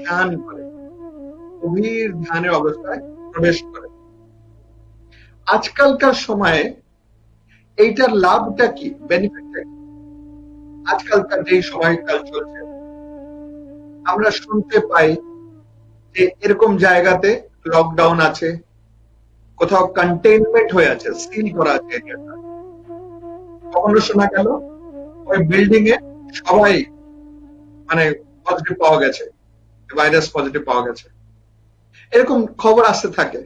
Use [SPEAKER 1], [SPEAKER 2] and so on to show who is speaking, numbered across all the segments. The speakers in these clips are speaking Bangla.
[SPEAKER 1] ধ্যান করে, গভীর ধ্যানের অবস্থায় প্রবেশ করে। আজকালকার সময়ে এইটার লাভটা কি, বেনিফিটটা কি? আজকালকার যে সময়কাল চলছে, আমরা শুনতে পাই যে এরকম জায়গাতে লকডাউন আছে, কোথাও কন্টেইনমেন্ট হয়ে আছে, সিল করা আছে এরিয়াটা। কখনো শোনা গেল ওই বিল্ডিং এ সবাই মানে পজিটিভ পাওয়া গেছে, ভাইরাস পজিটিভ পাওয়া গেছে, এরকম খবর আসতে থাকে।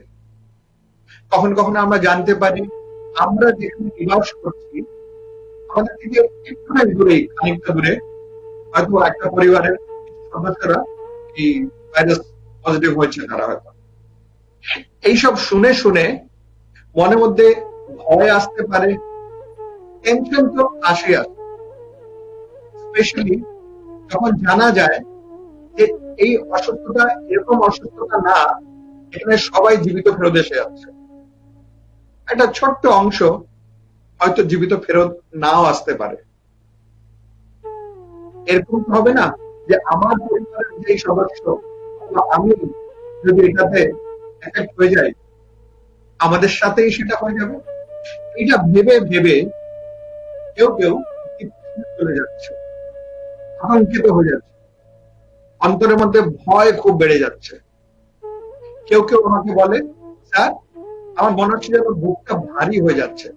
[SPEAKER 1] কখনো কখনো আমরা জানতে পারি আমরা যেখানে নিবাস করছি আমাদের থেকে একটুখানি দূরেই, খানিকটা দূরে হয়তো একটা পরিবারের সদস্যরা এই ভাইরাস পজিটিভ হয়েছে তারা হয়তো। এইসব শুনে শুনে মনের মধ্যে ভয় আসতে পারে, টেনশন তো আসে, স্পেশালি যখন জানা যায় যে এই অসুস্থতা এরকম অসুস্থতা না, এখানে সবাই জীবিত ফেরত এসে যাচ্ছে। একটা ছোট্ট অংশ হয়তো জীবিত ফেরত নাও আসতে পারে। এরকম হবে না যে আমার পরিবারের যে সদস্য আমি যদি এটাতে এফেক্ট হয়ে যায় আমাদের সাথেই সেটা হয়ে যাবে। এটা ভেবে ভেবে কেউ কেউ চলে যাচ্ছে, আতঙ্কিত হয়ে যাচ্ছে, অন্তরের মধ্যে ভয় খুব বেড়ে যাচ্ছে। কেউ কেউ আমাকে বলে, স্যার আমার মনে হচ্ছে যেন বুকটা ভারী হয়ে যাচ্ছে,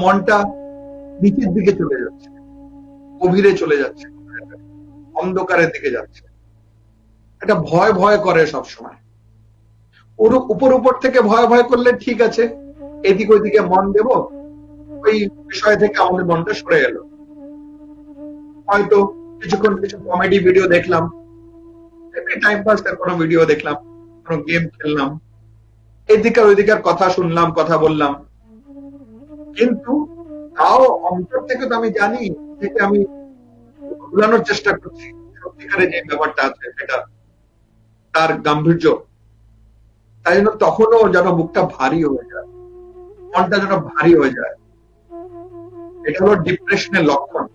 [SPEAKER 1] মনটা নিচের দিকে চলে যাচ্ছে, গভীরে চলে যাচ্ছে, অন্ধকারের দিকে যাচ্ছে। এটা ভয় ভয় করে সব সময়। উপর উপর থেকে ভয় ভয় করলে ঠিক আছে, এদিক ওইদিকে মন দেব, ওই বিষয় থেকে আমাদের মনটা সরে গেল। হয়তো কিছুক্ষণ কিছু কমেডি ভিডিও দেখলাম, টাইম পাস কোনো ভিডিও দেখলাম, কোনো গেম খেললাম, এদিকার ওইদিকার কথা শুনলাম, কথা বললাম, কিন্তু তাও অন্তর থেকে তো আমি জানি যে আমি ভুলানোর চেষ্টা করছি সত্যিকারে যে ব্যাপারটা আছে সেটা তার গাম্ভীর্য। তাই জন্য তখনও যেন বুকটা ভারী হয়ে যায়, মনটা যেন ভারী হয়ে যায়। এটা হলো ডিপ্রেশনের লক্ষণ।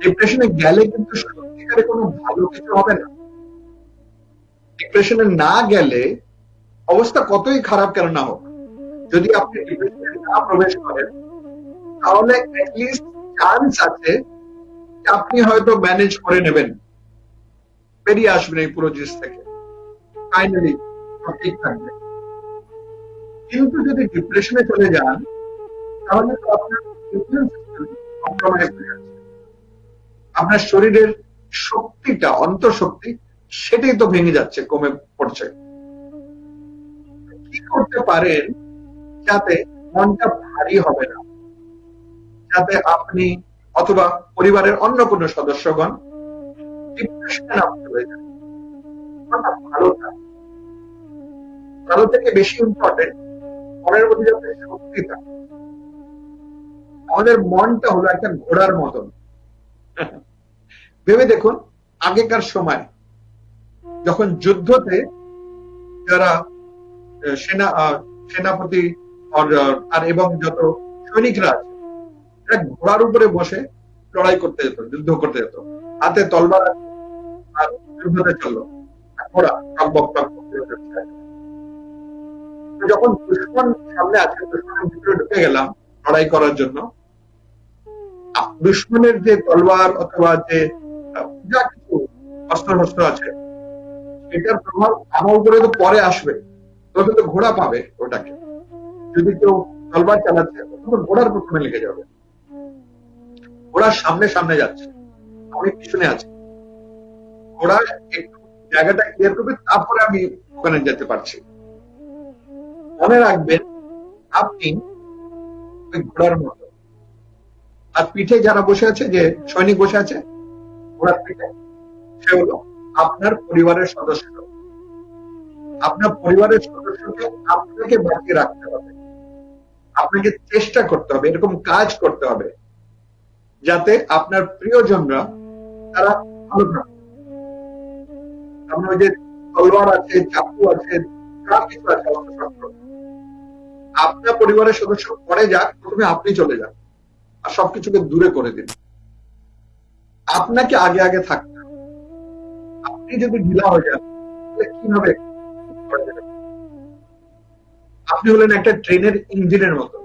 [SPEAKER 1] ডিপ্রেশনে গেলে কিন্তু সত্যিকারে কোনো ভালো কিছু হবে না। ডিপ্রেশনে না গেলে অবস্থা কতই খারাপ কেন না হোক, যদি আপনি ডিপ্রেশনে না প্রবেশ করেন তাহলে অ্যাটলিস্ট চান্স আছে আপনি হয়তো ম্যানেজ করে নেবেন, বেরিয়ে আসবেন এই পুরো জিনিস থেকে, ফাইনালি ঠিক থাকবে। কিন্তু যদি ডিপ্রেশনে চলে যান তাহলে তো আপনার ইমিউন সিস্টেম কম্প্রোমাইজ হয়ে যাচ্ছে, আপনার শরীরের শক্তিটা, অন্তঃশক্তি, সেটাই তো ভেঙে যাচ্ছে, কমে পড়ছে। কি করতে পারেন যাতে মনটা ভারী হবে না, যাতে আপনি অথবা পরিবারের অন্য কোনো সদস্যগণ ডিপ্রেশনে না চলে যান, মনটা ভালো থাকে। ভালো থেকে বেশি ইম্পর্টেন্ট মনের মধ্যে যাতে শক্তি থাকে। আমাদের মনটা হলো একটা ঘোড়ার মতন। ভেবে দেখুন, আগেকার সময় যখন যুদ্ধতে যারা সেনাপতি আর এবং যত সৈনিকরা আছে এরা ঘোড়ার উপরে বসে লড়াই করতে যেত, যুদ্ধ করতে যেত, হাতে তলবার আর যুদ্ধতে চললো ঘোড়া টকবক টকবক। যখন দুশ্মন সামনে আছে, দুশ্মনের ভিতরে ঢুকে গেলাম লড়াই করার জন্য, দুশ্মনের যে তলবার অথবা যে যা কিছু অস্ত্র শস্ত্র আছে এটার প্রভাব আমার উপরে তো পরে আসবে, তবে তো ঘোড়া পাবে ওটাকে। যদি কেউ তলবার চালাচ্ছে তখন ঘোড়ার প্রথমে লেগে যাবে। ঘোড়ার সামনে সামনে যাচ্ছে, আমি পিছনে আছি, ঘোড়া একটু জায়গাটা ক্লিয়ার করবে, তারপরে আমি ওখানে যেতে পারছি। মনে রাখবেন আপনি ওই ঘোড়ার মতো, আর পিঠে যারা বসে আছে, যে সৈনিক বসে আছে ঘোড়ার পিঠে, সে হলো আপনার পরিবারের সদস্য। আপনার পরিবারের সদস্যকে আপনাকে বাঁচিয়ে রাখতে হবে, আপনাকে চেষ্টা করতে হবে, এরকম কাজ করতে হবে যাতে আপনার প্রিয়জনরা তারা ভালো থাকে। আপনার ওই যে তলোয়ার আছে, চাকু আছে, যা কিছু আছে অস্ত্রশস্ত্র, আপনার পরিবারের সদস্য পরে যাক, প্রথমে আপনি চলে যান আর সবকিছুকে দূরে করে দিন। আপনাকে আগে আগে থাকতে, আপনি যদি ঢিলা হয়ে যান তাহলে কিভাবে করা যাবে? আপনি হলেন একটা ট্রেনের ইঞ্জিনের মতো,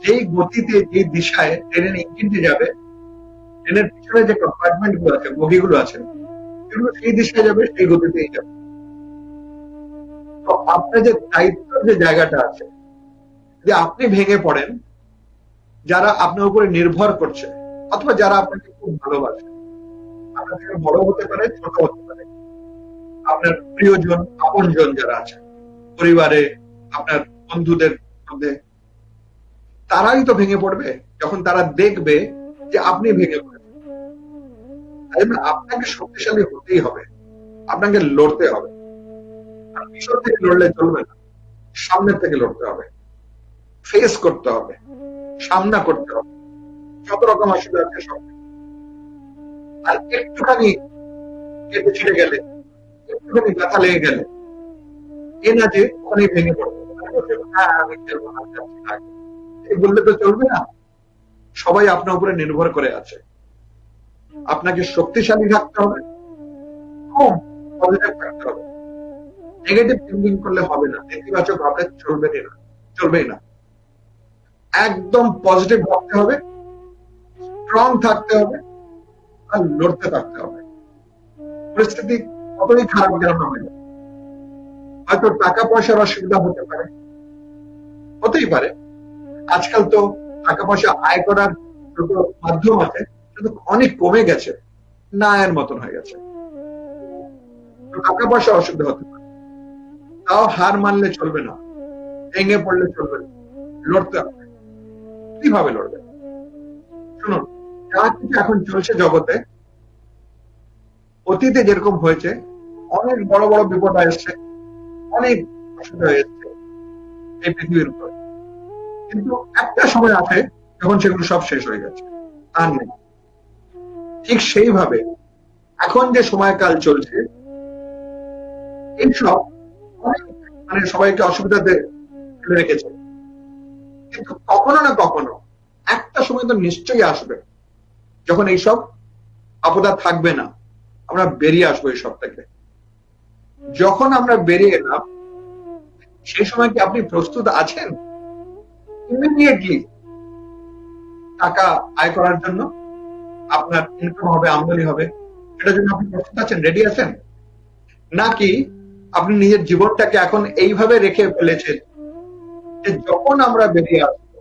[SPEAKER 1] যেই গতিতে যে দিশায় ট্রেনের ইঞ্জিনটি যাবে, ট্রেনের পিছনে যে কম্পার্টমেন্ট গুলো আছে, বগিগুলো আছে, এগুলো সেই দিশায় যাবে, সেই গতিতেই যাবে। তো আপনার যে দায়িত্বের যে জায়গাটা আছে, যে আপনি ভেঙে পড়েন, যারা আপনার উপরে নির্ভর করছে অথবা যারা আপনাকে খুব ভালোবাসে, আপনার থেকে বড় হতে পারে, ছোট হতে পারে, আপনার প্রিয়জন, আপনজন যারা আছে পরিবারে, আপনার বন্ধুদের মধ্যে, তারাই তো ভেঙে পড়বে যখন তারা দেখবে যে আপনি ভেঙে পড়েন। তাই জন্য আপনাকে শক্তিশালী হতেই হবে, আপনাকে লড়তে হবে। আর পিছন থেকে লড়লে চলবে না, সামনের থেকে লড়তে হবে, ফেস করতে হবে, সামনা করতে হবে, যত রকম অসুবিধা আছে সব। আর একটুখানি কেটে ছিঁড়ে গেলে, একটুখানি ব্যথা লেগে গেলে, এ না যে ওখানেই ভেঙে পড়বে, হ্যাঁ আমি খেলবো না, যাচ্ছি না, এই বললে তো চলবে না। সবাই আপনার উপরে নির্ভর করে আছে। আপনাকে শক্তিশালী থাকতে হবে, খুব পজিটিভ থাকতে হবে। নেগেটিভ থিঙ্কিং করলে হবে না, নেতিবাচক ভাবলে চলবেই না। একদম পজিটিভ ভাবতে হবে, স্ট্রং থাকতে হবে, আর লড়তে থাকতে হবে। পরিস্থিতি কতই খারাপ যেন না হয়ে যায়, হয়তো টাকা পয়সার অসুবিধা হতে পারে, হতেই পারে। আজকাল তো টাকা পয়সা আয় করার যত মাধ্যম আছে সেটা অনেক কমে গেছে, না আয়ের মতন হয়ে গেছে। টাকা পয়সা অসুবিধা হতে পারে, তাও হার মানলে চলবে না, ভেঙে পড়লে চলবে না, লড়তে হবে। কিভাবে লড়বে? শুনুন, যা কিছু এখন চলছে জগতে, অতীতে যেরকম হয়েছে, অনেক বড় বড় বিপদ এসছে, অনেক অসুবিধা হয়েছে এই পৃথিবীর উপর, কিন্তু একটা সময় আছে যখন সেগুলো সব শেষ হয়ে গেছে, আর নেই। ঠিক সেইভাবে এখন যে সময়কাল চলছে, এইসব অনেক সবাইকে অসুবিধাতে ফেলে রেখেছে, কিন্তু কখনো না কখনো একটা সময় তো নিশ্চয়ই আসবে যখন এইসব আপদা থাকবে না, আমরা বেরিয়ে আসবো এইসব থেকে। যখন আমরা বেরিয়ে এলাম, সেই সময় কি আপনি প্রস্তুত আছেন ইমিডিয়েটলি টাকা আয় করার জন্য? আপনার ইনকাম হবে, আমদানি হবে, সেটার জন্য আপনি প্রস্তুত আছেন, রেডি আছেন? নাকি আপনি নিজের জীবনটাকে এখন এইভাবে রেখে ফেলেছেন যে যখন আমরা বেরিয়ে আসবো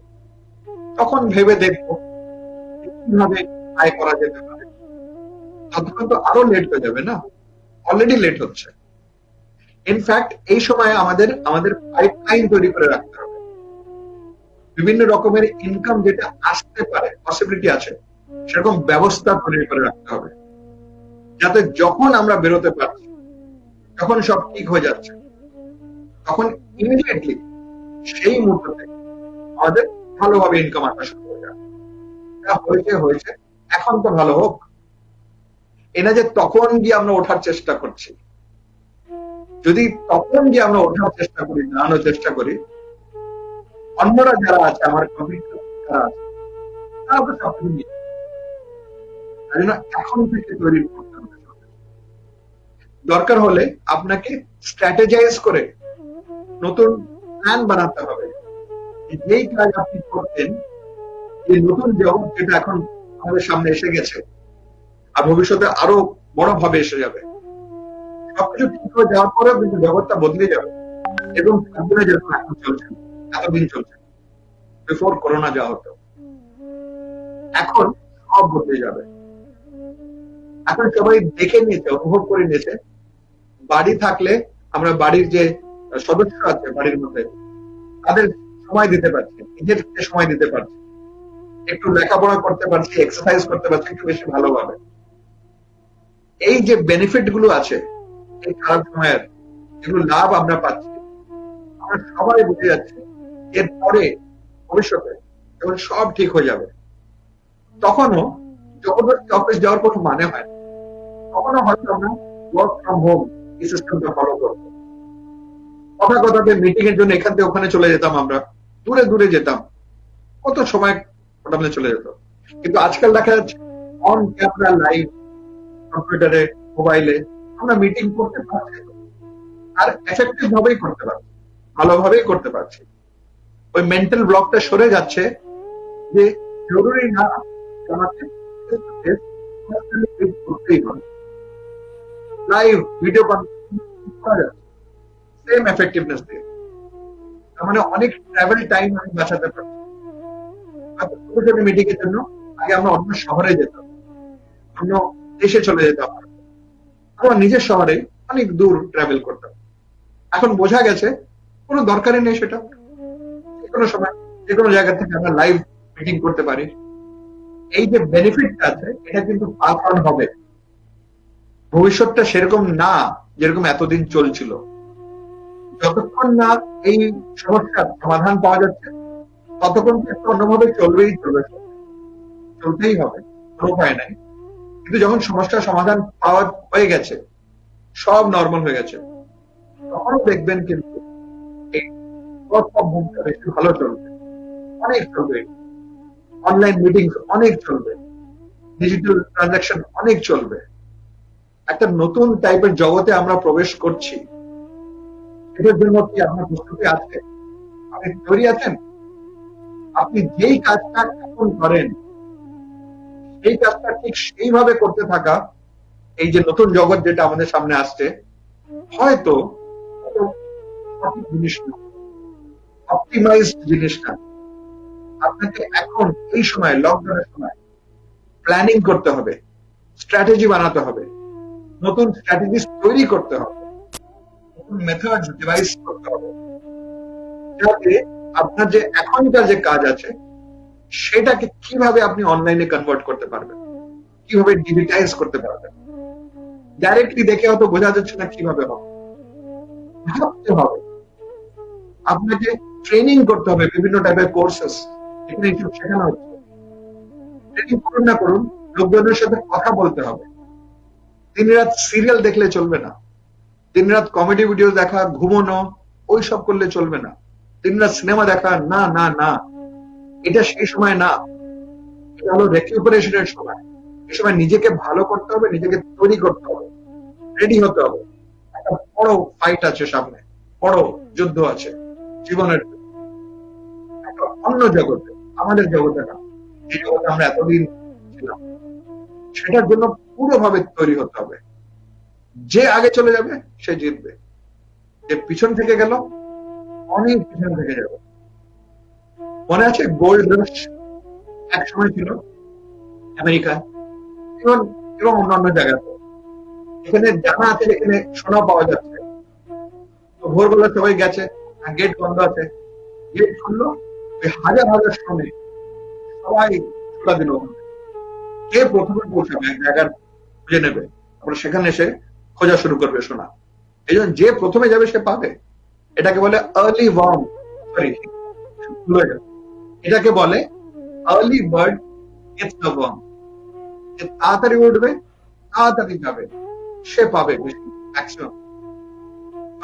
[SPEAKER 1] তখন ভেবে দেখবো কিভাবে আয় করা যেতে পারে? তখন তো আরো লেট হয়ে যাবে না, অলরেডি লেট হচ্ছে। ইনফ্যাক্ট এই সময় আমাদের পাইপলাইন তৈরি করে রাখতে হবে, বিভিন্ন রকমের ইনকাম যেটা আসতে পারে, পসিবিলিটি আছে, সেরকম ব্যবস্থা তৈরি করে রাখতে হবে, যাতে যখন আমরা বেরোতে পারছি, যখন সব ঠিক হয়ে যাচ্ছে, তখন ইমিডিয়েটলি সেই মুহূর্ত থেকে আমাদের ভালোভাবে ইনকাম আসা শুরু হয়ে যাবে। হয়েছে, এখন তো ভালো হোক, এনা যে তখন গিয়ে আমরা ওঠার চেষ্টা করছি। যদি তখন গিয়ে আমরা ওঠার চেষ্টা করি, দাঁড়ানোর চেষ্টা করি, অন্যরা যারা আছে, আমার কমিউনিটি যারা আছে, তারা তো সবকিছু নিয়ে, তাই জন্য এখন থেকে তৈরি করতে হবে। দরকার হলে আপনাকে স্ট্র্যাটেজাইজ করে নতুন প্ল্যান বানাতে হবে, যেই কাজ আপনি করতেন, এই নতুন জগৎ যেটা এখন আমাদের সামনে এসে গেছে আর ভবিষ্যতে আরো বড় ভাবে এসে যাবে, সবকিছু ঠিক হয়ে যাওয়ার পরেও কিন্তু জগৎটা বদলে যাবে, এবং যেরকম এখন চলছে, এতদিন চলছে, বিফোর করোনা যা হতো, এখন সব বদলে যাবে। এখন সবাই দেখে নিয়েছে, অনুভব করে নিয়েছে, বাড়ি থাকলে আমরা বাড়ির যে সদস্য আছে বাড়ির মধ্যে, তাদের সময় দিতে পারছি, নিজেদেরকে সময় দিতে পারছি, একটু লেখাপড়া করতে পারছি, এক্সারসাইজ করতে পারছি একটু বেশি ভালোভাবে। এই যে বেনিফিট গুলো আছে এই খারাপ সময়ের, যেগুলো লাভ আমরা পাচ্ছি, আমরা সবাই বুঝে যাচ্ছি এরপরে ভবিষ্যতে যখন সব ঠিক হয়ে যাবে, তখনও জবরদস্তি অফিস যাওয়ার কোনো মানে হয় না, তখনও হয়তো আমরা ওয়ার্ক ফ্রম হোম এই সিস্টেমটা ফলো করবো। কথাতে মিটিং এর জন্য এখান থেকে ওখানে চলে যেতাম, আমরা দূরে দূরে যেতাম, কত সময় ওটা চলে যেত। কিন্তু আজকাল দেখা যাচ্ছে অন ক্যামেরা লাইভ, কম্পিউটারে, মোবাইলে আমরা মিটিং করতে পারছি তো। আর এফেক্টিভ ভাবেই করতে পারছি, ভালোভাবেই করতে পারছি। ওই মেন্টাল ব্লকটা সরে যাচ্ছে যে জরুরি না আমাকে করতেই হবে। লাইভ ভিডিও কনফারেন্স করা যাচ্ছে সেম এফেক্টিভনেস দিয়ে। তার মানে অনেক ট্রাভেল টাইম আমি বাঁচাতে পারছি। মিটিং এর জন্য আগে আমরা অন্য শহরে যেতাম, অন্য দেশে চলে যেতাম, আমার নিজের শহরে অনেক দূর ট্রাভেল করতাম। এখন বোঝা গেছে কোনো দরকারই নেই সেটা। যে কোনো সময় যে কোনো জায়গা থেকে আমরা লাইভ মিটিং করতে পারি। এই যে বেনিফিটটা আছে এটা কিন্তু পাস অন হবে। ভবিষ্যৎটা সেরকম না যেরকম এতদিন চলছিল। যতক্ষণ না এই সমস্যার সমাধান পাওয়া যাচ্ছে ততক্ষণ কিন্তু অন্যভাবে চলবেই চলতেই হবে, কোনো উপায় নাই। কিন্তু যখন সমস্যার সমাধান পাওয়া হয়ে গেছে, সব নর্মাল হয়ে গেছে, তখনও দেখবেন কিন্তু এই বেশি ভালো চলবে, অনেক চলবে। অনলাইন মিটিং অনেক চলবে, ডিজিটাল ট্রানজাকশন অনেক চলবে। একটা নতুন টাইপের জগতে আমরা প্রবেশ করছি। এটার জন্য কি আপনার প্রস্তুতি আছে? আপনি তৈরি আছেন? আপনি যেই কাজটা এখন করেন এই কাজটা ঠিক সেইভাবে করতে থাকা, এই যে নতুন জগৎ যেটা আমাদের সামনে আসছে, হয়তো সঠিক জিনিস না, অপটিমাইজড জিনিস না। আপনাকে এখন এই সময়, লকডাউনের সময় প্ল্যানিং করতে হবে, স্ট্র্যাটেজি বানাতে হবে, নতুন স্ট্র্যাটেজি তৈরি করতে হবে, নতুন মেথড ডিভাইস করতে হবে, যাতে আপনার যে এখনকার যে কাজ আছে সেটাকে কিভাবে আপনি অনলাইনে কনভার্ট করতে পারবেন, কিভাবে ডিজিটাইজ করতে পারবেন। ডাইরেক্টলি দেখে হয়তো বোঝা যাচ্ছে না কিভাবে হবে, ভাবতে হবে। আপনাকে ট্রেনিং করতে হবে, বিভিন্ন টাইপের কোর্সেস এখানে একটু শেখানো হচ্ছে। ট্রেনিং করুন না করুন, লোকজনের সাথে কথা বলতে হবে। দিন রাত সিরিয়াল দেখলে চলবে না, দিন রাত কমেডি ভিডিও দেখা, ঘুমানো, ওই সব করলে চলবে না। দিন রাত সিনেমা দেখা, না না না, এটা সেই সময় না। এটা হলো রেকিউপারেশনের সময়। এই সময় নিজেকে ভালো করতে হবে, নিজেকে তৈরি করতে হবে, রেডি হতে হবে। একটা বড় ফাইট আছে সামনে, বড় যুদ্ধ আছে জীবনের, একটা অন্য জগতে, আমাদের জগতে না, যে জগতে আমরা এতদিন ছিলাম। সেটার জন্য পুরোভাবে তৈরি হতে হবে। যে আগে চলে যাবে সে জিতবে, যে পিছন থেকে গেল অনেক পিছন থেকে যাবে। মনে আছে গোল্ড রাশ এক সময় ছিল আমেরিকা এবং অন্যান্য জায়গাতে। এখানে জানা আছে এখানে সোনা পাওয়া যাচ্ছে, তো ভোরবেলা সবাই গেছে, গেট বন্ধ আছে, গেট খুললো, ওই হাজার হাজার শ্রমিক সবাই খোলা দিল। কে প্রথমে পৌঁছাবে এক জায়গার খুঁজে নেবে, তারপরে সেখানে এসে খোঁজা শুরু করবে সোনা। এই জন্য যে প্রথমে যাবে সে পাবে। এটাকে বলে আর্লি ওয়ার্ম, সরি এটাকে বলে early bird gets the worm. যে তাড়াতাড়ি উঠবে, তাড়াতাড়ি যাবে, সে পাবে বেশি ম্যাক্সিমাম।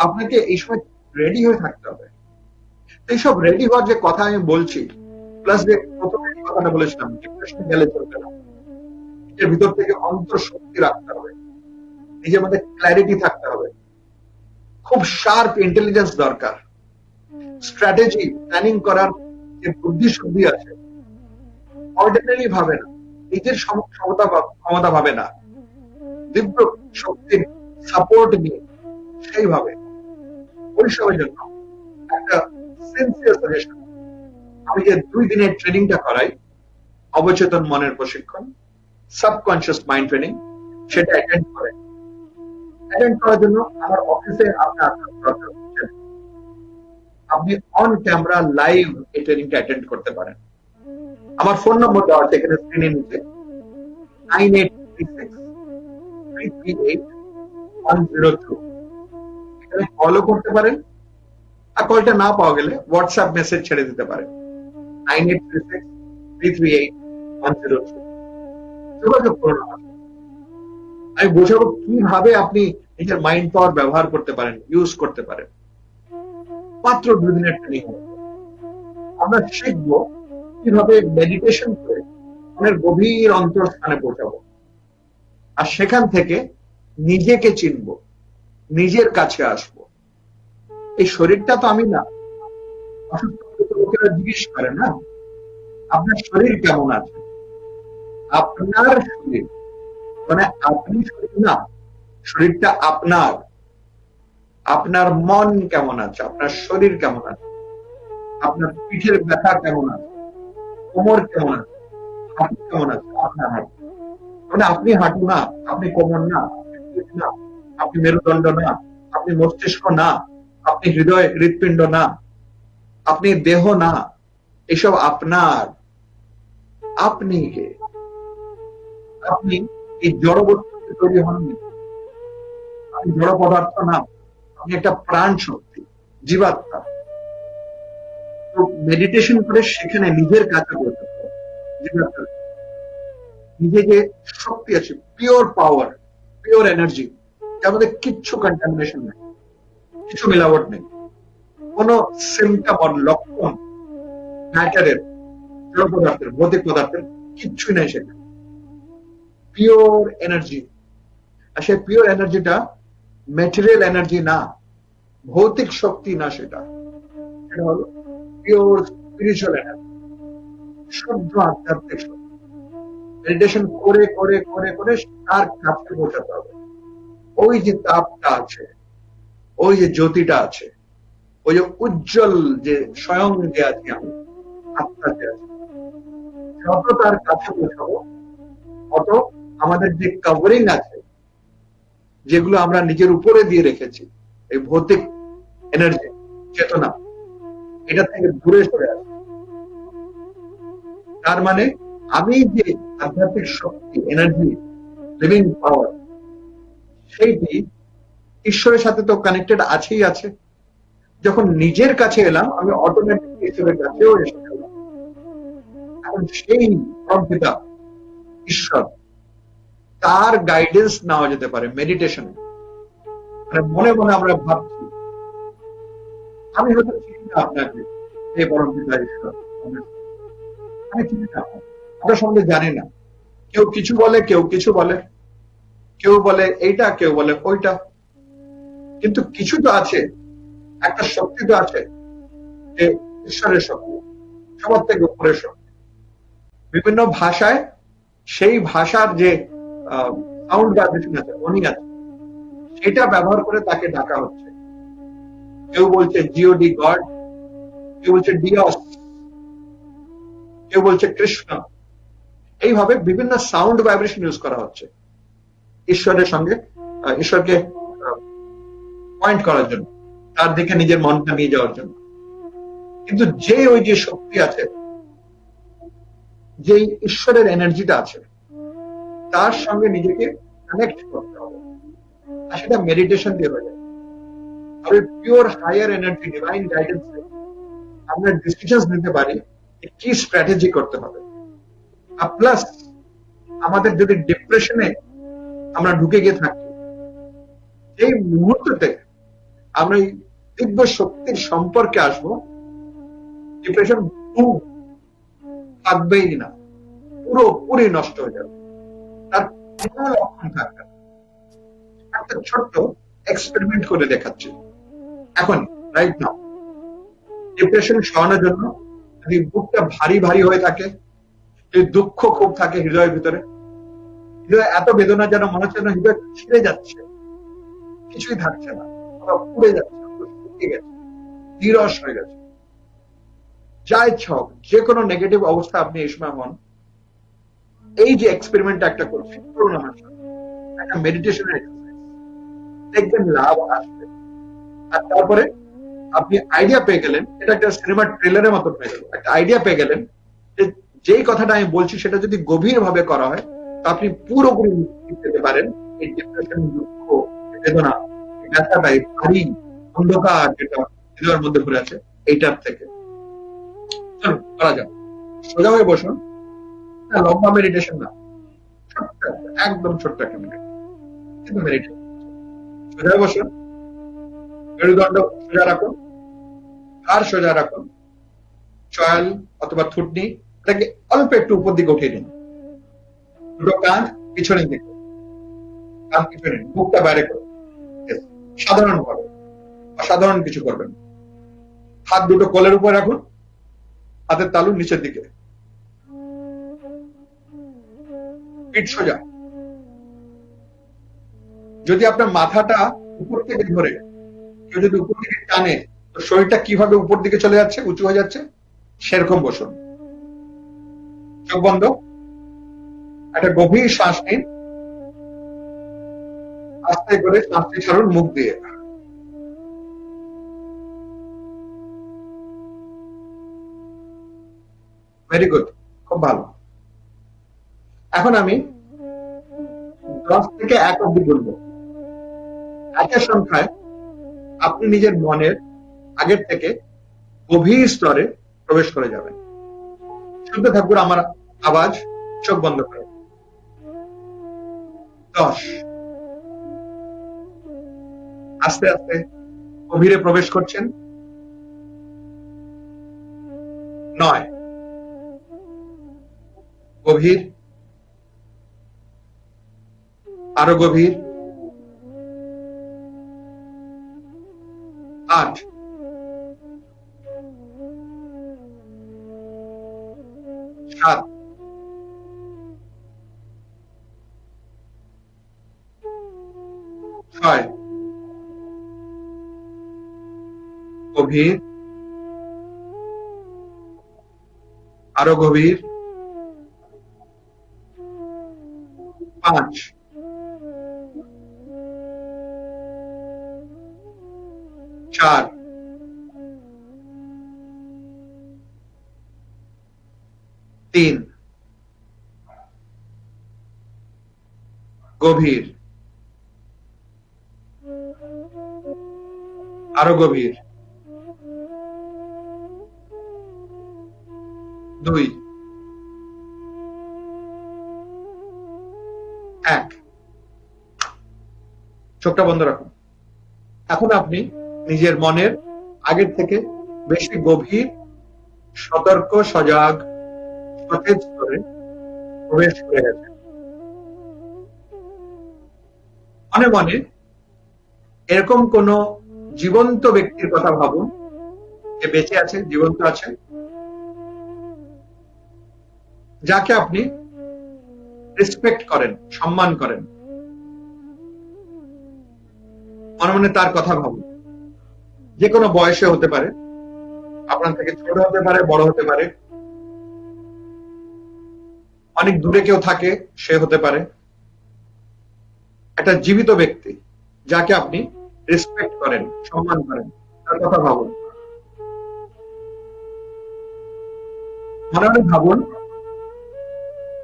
[SPEAKER 1] আপনাকে এই সময় রেডি হয়ে থাকতে হবে। এইসব রেডি হওয়ার যে কথা আমি বলছি, প্লাস যে প্রথমে কথাটা বলেছিলাম, ডিপ্রেশন গেলে চলবে না, নিজের ভিতর থেকে অন্তর শক্তি রাখতে হবে, নিজের মধ্যে ক্ল্যারিটি থাকতে হবে, খুব শার্প ইন্টেলিজেন্স দরকার, স্ট্র্যাটেজি প্ল্যানিং করার যে বুদ্ধি শুদ্ধি আছে, অর্ডিনারি ভাবে না, নিজের ক্ষমতা ভাবে না, দিব্য শক্তির সাপোর্ট নিয়ে সেইভাবে পরিশ্রমের জন্য একটা সিনসিয়ার সাজেশন। আমি যে 2 দিনের ট্রেনিংটা করাই, অবচেতন মনের প্রশিক্ষণ, সাবকনসিয়াস মাইন্ড ট্রেনিং, সেটা অ্যাটেন্ড করার জন্য আমার অফিসে আপনি অন ক্যামেরা লাইভ এই ট্রেনিংটা অ্যাটেন্ড করতে পারেন। আমার ফোন নম্বর দেওয়া আছে এখানে স্ক্রিনে নিচে, 9836338102। এখানে কলও করতে পারেন, আর কলটা না পাওয়া গেলে হোয়াটসঅ্যাপ মেসেজ ছেড়ে দিতে পারেন 9836338102। যোগাযোগ করুন। আমি বোঝাবো কিভাবে আপনি নিজের মাইন্ড পাওয়ার ব্যবহার করতে পারেন, ইউজ করতে পারেন। মাত্র 2 দিনের ট্রেনিং। আমরা শিখবো কিভাবে মেডিটেশন করে মনের গভীর অন্তরস্থানে পৌঁছাবো, আর সেখান থেকে নিজেকে চিনবো, নিজের কাছে আসবো। এই শরীরটা তো আমি না। অসুস্থ লোকেরা জিজ্ঞেস করে না, আপনার শরীর কেমন আছে? আপনার শরীর মানে আপনি শরীর না, শরীরটা আপনার। আপনার মন কেমন আছে, আপনার শরীর কেমন আছে, আপনার পিঠের ব্যথা কেমন আছে, কোমর কেমন আছে, হাঁটু কেমন আছে, আপনার হাঁটু মানে আপনি হাঁটু না, আপনি কোমর না, আপনি পিঠ না, আপনি মেরুদণ্ড না, আপনি মস্তিষ্ক না, আপনি হৃদয় হৃৎপিণ্ড না, আপনি দেহ না, এসব আপনার। আপনি কে? আপনি এই জড় বস্তু তৈরি হননি, আপনি জড় পদার্থ না, আপনি একটা প্রাণ শক্তি, জীবাত্মা। তো মেডিটেশন করে সেখানে নিজের কাছে পৌঁছাতে হবে, জীবাত্মা, নিজে যে শক্তি আছে, পিওর পাওয়ার, পিওর এনার্জি, যার মধ্যে কিচ্ছু কন্টামিনেশন নেই, কিছু মিলাবট নেই, কোন সিমটম আর লক্ষণ ম্যাটারের, জড় পদার্থের, ভৌতিক পদার্থের কিচ্ছুই নেই সেখানে। Pure energy. আর সেই পিওর এনার্জিটা ম্যাটেরিয়াল এনার্জি না, ভৌতিক শক্তি না, সেটা হলো পিওর স্পিরিচুয়াল এনার্জি, শুদ্ধ আধ্যাত্মিক শক্তি। মেডিটেশন করে করে করে করে তার কাছে পৌঁছাতে হবে। ওই যে তাপটা আছে, ওই যে জ্যোতিটা আছে, ওই যে উজ্জ্বল যে স্বয়ং যে আছে, আমি আত্মা যে আছে, যত তার কাছে পৌঁছাবো অত আমাদের যে কভারিং আছে, যেগুলো আমরা নিজের উপরে দিয়ে রেখেছি, এই ভৌতিক এনার্জি, চেতনা, এটা থেকে দূরে সরে আসে। তার মানে আমি যে আধ্যাত্মিক শক্তি, এনার্জি, লিভিং পাওয়ার, সেইটি ঈশ্বরের সাথে তো কানেক্টেড আছেই আছে। যখন নিজের কাছে এলাম, আমি অটোমেটিক ঈশ্বরের কাছেও এসে গেলাম। এখন সেই পরমপিতা ঈশ্বর, তার গাইডেন্স নেওয়া যেতে পারে মেডিটেশনে। মানে মনে মনে আমরা ভাবছি, আমি হয়তো চিনি না আপনাকে, এই পরমপিতা ঈশ্বর, আমি চিনি না, আপনার সম্বন্ধে জানি না। কেউ কিছু বলে, কেউ কিছু বলে, কেউ বলে এইটা, কেউ বলে ওইটা, কিন্তু কিছু তো আছে, একটা শক্তি তো আছে, যে ঈশ্বরের শক্তি, সবার থেকে উপরের শক্তি। বিভিন্ন ভাষায় সেই ভাষার যে সাউন্ড ভাইব্রেশন আছে, ধ্বনি আছে, সেটা ব্যবহার করে তাকে ডাকা হচ্ছে। কেউ বলছে জিওডি গড, কেউ বলছে ডিয়স, কেউ বলছে কৃষ্ণ। এইভাবে বিভিন্ন সাউন্ড ভাইব্রেশন ইউজ করা হচ্ছে ঈশ্বরের সঙ্গে, ঈশ্বরকে পয়েন্ট করার জন্য, তার দিকে নিজের মনটা নিয়ে যাওয়ার জন্য। কিন্তু যে ওই যে শক্তি আছে, যে ঈশ্বরের এনার্জিটা আছে, তার সঙ্গে নিজেকে কানেক্ট করতে হবে। আর সেটা মেডিটেশন দিয়ে হয়ে যায়। আর ওই pure higher energy, divine guidance আমরা ডিসিশন নিতে পারি কি স্ট্র্যাটেজি করতে হবে। আর প্লাস আমাদের যদি ডিপ্রেশনে আমরা ঢুকে গিয়ে থাকি, এই মুহূর্ততে আমরা এই দিব্য শক্তির সম্পর্কে আসবো, ডিপ্রেশন থাকবেই না, পুরোপুরি নষ্ট হয়ে যাবে, তার কোনো লক্ষণ থাকবে না। একটা ছোট্ট এক্সপেরিমেন্ট করে দেখাচ্ছি এখন, রাইট নাও। ডিপ্রেশন সরানোর জন্য যদি বুকটা ভারী ভারী হয়ে থাকে, যদি দুঃখ খুব থাকে হৃদয়ের ভিতরে, হৃদয় এত বেদনা যেন মনে হচ্ছে না হৃদয় ছিঁড়ে যাচ্ছে, কিছুই থাকছে না, পুড়ে যাচ্ছে, শুকিয়ে গেছে, নিরস হয়ে গেছে, যা ইচ্ছা হোক, যে কোনো নেগেটিভ অবস্থা আপনি এই সময় হন, এই যে এক্সপেরিমেন্ট একটা করছি, করুন আমার সাথে, একটা মেডিটেশনের এক্সারসাইজ, দেখবেন লাভ আসবে। আর তারপরে আপনি আইডিয়া পেয়ে গেলেন, এটা একটা সিনেমার ট্রেলারের মতো হয়ে গেল, একটা আইডিয়া পেয়ে গেলেন যে যেই কথাটা আমি বলছি সেটা যদি গভীর ভাবে করা হয়, তো আপনি পুরোপুরি মুক্তি পেতে পারেন এই ডিপ্রেশন, দুঃখ, বেদনা, ব্যথাটাই ভারী অন্ধকার যেটা হৃদয়ের মধ্যে ঘুরে আছে, এইটার থেকে। চলুন করা যাক। সোজা হয়ে বসুন, লম্বা মেডিটেশন না, ছোট্ট একদম ছোট্ট একটা মিনিট, কিন্তু মেডিটেশন। সোজা হয়ে বসুন, মেরুদণ্ড সোজা রাখুন, আর সোজা রাখুন, চয়াল অথবা থুতনি এটাকে অল্প একটু উপর দিকে উঠিয়ে দিন, দুটো কান পিছনের দিকে, আর কিছু নেই, বুকটা বাইরে করুন। সাধারণ ভাবে, অসাধারণ কিছু করবেন। হাত দুটো কোলের উপর রাখুন, হাতের তালু নিচের দিকে, পিঠ সোজা। যদি আপনার মাথাটা উপর থেকে ধরে কেউ যদি উপর দিকে টানে, তো শরীরটা কিভাবে উপর দিকে চলে যাচ্ছে, উঁচু হয়ে যাচ্ছে, সেরকম বসুন। চোখ বন্ধ, একটা গভীর শ্বাস নিন, আস্তে করে শ্বাসটি ছাড়ুন মুখ দিয়ে। ভেরি গুড, খুব ভালো। এখন আমি 10 থেকে 1 অব্দি বলবো। একের সংখ্যায় আপনি নিজের মনের আগের থেকে গভীর স্তরে প্রবেশ করে যাবেন। শুনতে থাকুন আমার আওয়াজ, চোখ বন্ধ করে। 10, আস্তে আস্তে গভীরে প্রবেশ করছেন। 9, গভীর, আরো গভীর। 8, 7, 6, গভীর, আরো গভীর। 5, 4, 3, গভীর, আরো গভীর। 2, 1। চোখটা বন্ধ রাখুন। এখন আপনি নিজের মনের আগের থেকে বেশি গভীর, সতর্ক, সজাগ, সতেজ করে প্রবেশ করে গেছেন। মনে মনে এরকম কোন জীবন্ত ব্যক্তির কথা ভাবুন যে বেঁচে আছে, জীবন্ত আছে, যাকে আপনি রেসপেক্ট করেন, সম্মান করেন। মনে মনে তার কথা ভাবুন। যে কোনো বয়সে হতে পারে, আপনার থেকে ছোট হতে পারে, বড় হতে পারে, অনেক দূরে কেউ থাকে, সে হতে পারে। একটা জীবিত ব্যক্তি যাকে আপনি রেসপেক্ট করেন, সম্মান করেন, তার কথা ভাবুন। মনে মনে ভাবুন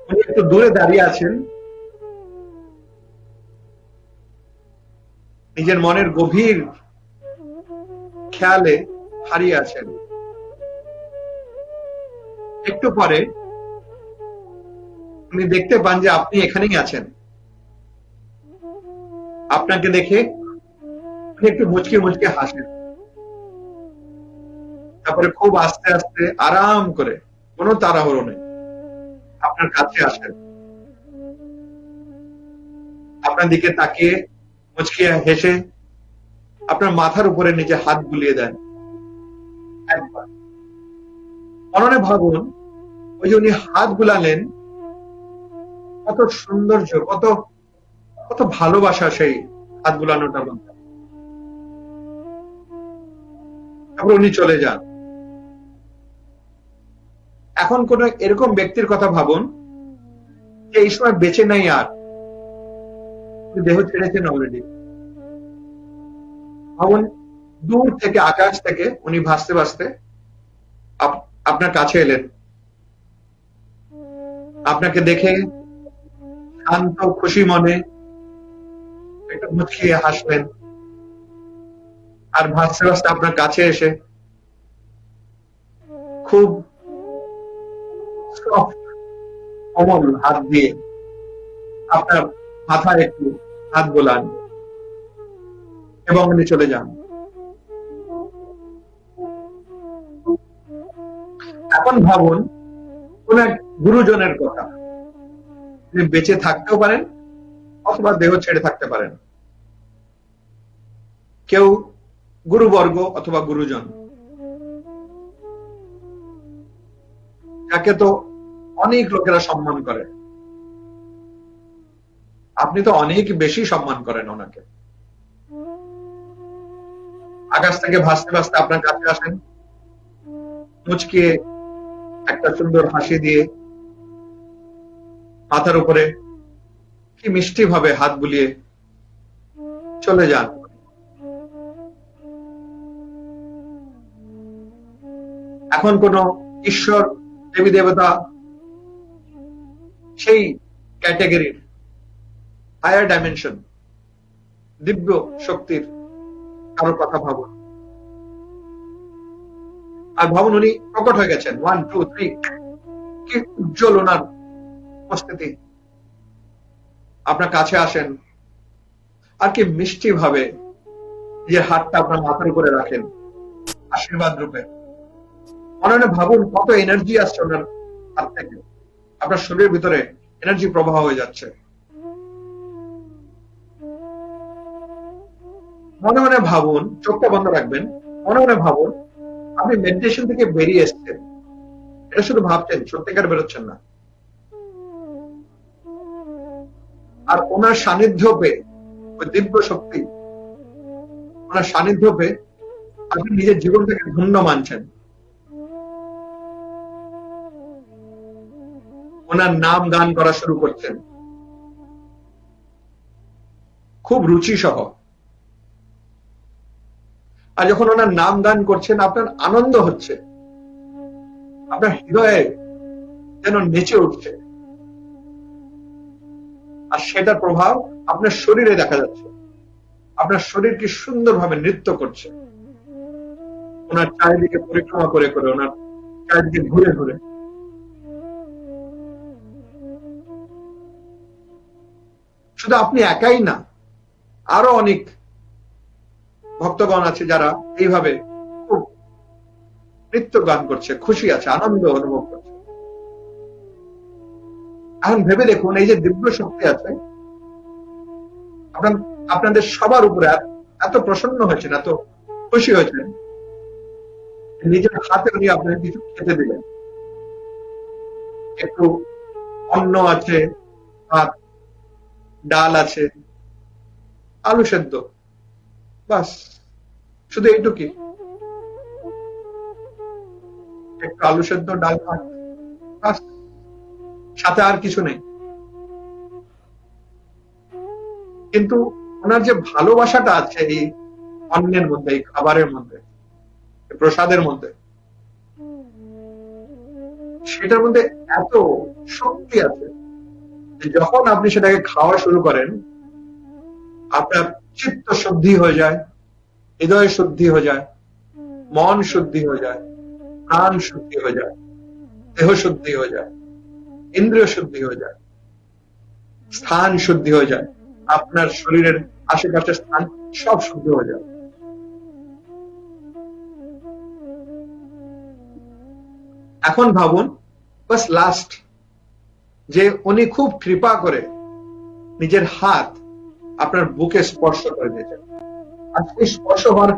[SPEAKER 1] উনি একটু দূরে দাঁড়িয়ে আছেন, নিজের মনের গভীর খেয়ালে হারিয়ে আছেন। একটু পরে উনি দেখতে পান যে আপনি এখানেই আছেন। আপনাকে দেখে একটু মুচকে মুচকে হাসেন, তারপরে খুব আস্তে আস্তে আরাম করে, কোনো তাড়াহুড়ো নেই, আপনার কাছে আসেন। আপনার দিকে তাকিয়ে মুচকি হেসে আপনার মাথার উপরে নিজে হাত বুলিয়ে দেন একবার। মনে ভাবুন ওই যে উনি হাত বুলালেন, কত সৌন্দর্য, কত কত ভালোবাসা সেই হাত বুলানোটার মধ্যে। তারপর উনি চলে যান। এখন কোন এরকম ব্যক্তির কথা ভাবুন যে এই সময় বেঁচে নাই, আর দেহ ছেড়েছেন অলরেডি। ভাবুন দূর থেকে, আকাশ থেকে উনি ভাসতে ভাসতে আপনার কাছে এলেন। আপনাকে দেখে শান্ত, খুশি মনে একটু মুচকিয়ে হাসলেন, আর ভাসতে ভাসতে আপনার কাছে এসে খুব সফট, কোমল হাত দিয়ে আপনার মাথায় একটু হাত বোলান এবং উনি চলে যান। এখন ভাবুন কোন এক গুরুজনের কথা, তিনি বেঁচে থাকতেও পারেন, অথবা দেহ ছেড়ে থাকতে পারেন। কেউ গুরুবর্গ অথবা গুরুজন, যাকে তো অনেক লোকেরা সম্মান করে, আপনি তো অনেক বেশি সম্মান করেন ওনাকে। আকাশ থেকে ভাসতে ভাসতে আপনার কাছে আসেন, মুচকিয়ে একটা সুন্দর হাসি দিয়ে মাথার উপরে কি মিষ্টি ভাবে হাত বুলিয়ে চলে যান। এখন কোন ঈশ্বর, দেবী দেবতা, সেই ক্যাটেগরির হায়ার ডাইমেনশন, দিব্য শক্তির কারো কথা ভাবুন, আর ভাবুন উনি প্রকট হয়ে গেছেন। 1 2 3, কি উজ্জ্বল ওনার উপস্থিতি। আপনার কাছে আসেন আর কি মিষ্টি ভাবে যে হাতটা আপনার মাথার উপরে রাখেন আশীর্বাদ রূপে। মনে মনে ভাবুন কত এনার্জি আসছে ওনার হাত থেকে, আপনার শরীরের ভিতরে এনার্জি প্রবাহ হয়ে যাচ্ছে। মনে মনে ভাবুন, চোখটা বন্ধ রাখবেন, মনে মনে ভাবুন আপনি মেডিটেশন থেকে বেরিয়ে এসছেন। এটা শুধু ভাবছেন, সত্যিকার বেরোচ্ছেন না। আর ওনার সান্নিধ্য পেয়ে, ওই দিব্য শক্তি, ওনার সান্নিধ্য পেয়ে আপনি নিজের জীবনটাকে ধন্য মানছেন। ওনার নাম গান করা শুরু করছেন খুব রুচি সহ। আর যখন ওনার নাম গান করছেন আপনার আনন্দ হচ্ছে, আপনার হৃদয়ে যেন নেচে উঠছে, আর সেটার প্রভাব আপনার শরীরে দেখা যাচ্ছে। আপনার শরীর কি সুন্দরভাবে নৃত্য করছে ওনার চারিদিকে পরিক্রমা করে করে, ওনার চারিদিকে ঘুরে ঘুরে। শুধু আপনি একাই না, আরো অনেক ভক্তগণ আছে যারা এইভাবে খুব নৃত্য গান করছে, খুশি আছে, আনন্দ অনুভব করছে। এখন ভেবে দেখুন, এই যে দিব্য শক্তি আছে আপনাদের সবার উপরে এত প্রসন্ন হয়েছেন, এত খুশি হয়েছেন, নিজের হাতে উনি আপনাকে কিছু খেতে দিলেন। একটু অন্ন আছে, ভাত ডাল আছে, আলু সেদ্ধ, বাস, শুধু এইটুকি, একটু আলু সেদ্ধ, ডাল, ভাত, বাস, সাথে আর কিছু নেই। কিন্তু ওনার যে ভালোবাসাটা আছে এই অন্নের মধ্যে, এই খাবারের মধ্যে, প্রসাদের মধ্যে, সেটার মধ্যে এত শক্তি আছে যে যখন আপনি সেটাকে খাওয়া শুরু করেন, আপনার চিত্ত শুদ্ধি হয়ে যায়, হৃদয় শুদ্ধি হয়ে যায়, মন শুদ্ধি হয়ে যায়, প্রাণ শুদ্ধি হয়ে যায়, দেহ শুদ্ধি হয়ে যায়, ইন্দ্রিয় শুদ্ধি হয়ে যায়, স্থান শুদ্ধি হয়ে যায়, আপনার শরীরের আশেপাশের স্থান সব শুদ্ধ হয়ে যায়। এখন ভাবুন, বাস লাস্ট, যে উনি খুব কৃপা করে নিজের হাত আপনার বুকে স্পর্শ করে দিয়েছেন, আর সেই স্পর্শ হওয়ার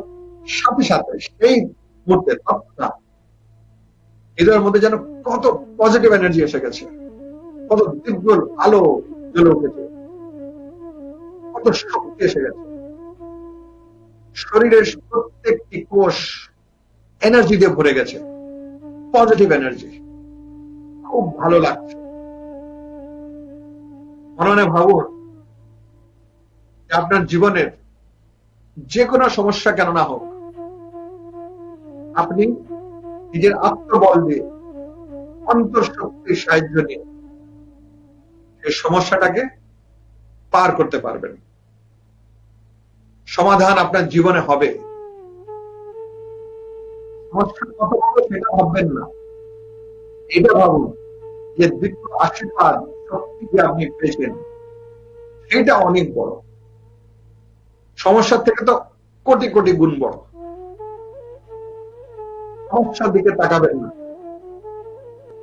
[SPEAKER 1] সাথে সাথে সেই মুহূর্তে তৎক্ষণাৎ হৃদয়ের মধ্যে যেন কত পজিটিভ এনার্জি এসে গেছে, কত দিব্য আলো জ্বলে উঠেছে, কত শক্তি এসে গেছে। শরীরের প্রত্যেকটি কোষ এনার্জি দিয়ে ভরে গেছে, পজিটিভ এনার্জি, খুব ভালো লাগছে। মনে মনে ভাবুন আপনার জীবনের যে কোনো সমস্যা কেন না হোক, আপনি নিজের আত্মবল দিয়ে, অন্তঃশক্তির সাহায্য নিয়ে এই সমস্যাটাকে পার করতে পারবেন। সমাধান আপনার জীবনে হবে। সমস্যা কত বড় সেটা ভাববেন না, এটা ভাবুন যে দিব্য আশীর্বাদ শক্তি যে আপনি পেয়েছেন সেটা অনেক বড়। সমস্যার থেকে তো কোটি কোটি গুণ বড়। সমস্যার দিকে তাকাবেন না,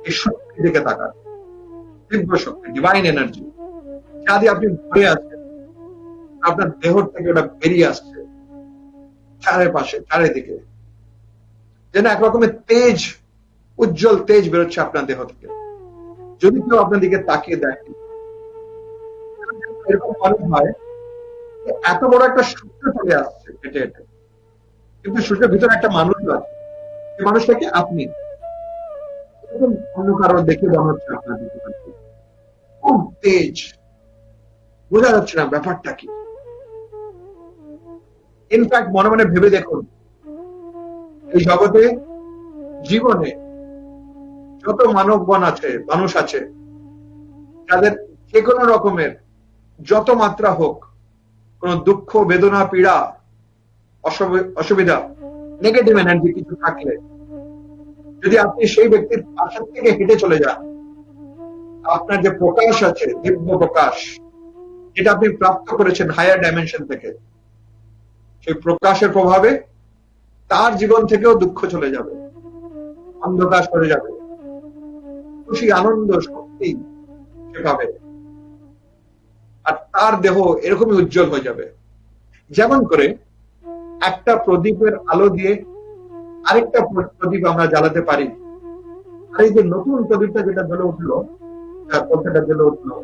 [SPEAKER 1] এই শক্তির দিকে তাকান, দিব্য শক্তি, ডিভাইন এনার্জি, যা দিয়ে আপনি ভরে আছেন, আপনার দেহ থেকে ওটা বেরিয়ে আসছে চারিপাশে, চারিদিকে, যেন এক রকমের তেজ, উজ্জ্বল তেজ বেরোচ্ছে আপনার দেহ থেকে। যদি কেউ আপনার দিকে তাকিয়ে দেখে, এরকম মনে হয় এত বড় একটা সূর্য চলে আসছে হেঁটে হেঁটে, কিন্তু সূর্যের ভিতরে একটা মানুষ আছে, সেই মানুষটাকে আপনি এরকম অন্য কারো দেখে মনে হচ্ছে আপনার দিকে খুব তেজ, বোঝা যাচ্ছে না ব্যাপারটা কি। ইনফ্যাক্ট মনে মনে ভেবে দেখুন, এই জগতে, জীবনে যত মানবগণ আছে, মানুষ আছে, যাদের যে কোনো রকমের যত মাত্রা হোক, কোন দুঃখ, বেদনা, পীড়া, অসুবিধা, নেগেটিভ এনার্জি কিছু থাকলে, যদি আপনি সেই ব্যক্তির পাশের থেকে হেঁটে চলে যান, আপনার যে প্রকাশ আছে, দিব্য প্রকাশ, যেটা আপনি প্রাপ্ত করেছেন হায়ার ডাইমেনশন থেকে, সেই প্রকাশের প্রভাবে তার জীবন থেকেও দুঃখ চলে যাবে, অন্ধকার সরে যাবে, খুশি, আনন্দ, শক্তি সে পাবে, আর তার দেহ এরকমই উজ্জ্বল হয়ে যাবে। যেমন করে একটা প্রদীপের আলো দিয়ে আরেকটা প্রদীপ আমরা জ্বালাতে পারি, আর এই যে নতুন প্রদীপটা যেটা জ্বলে উঠলো, কথাটা জ্বলে উঠলো,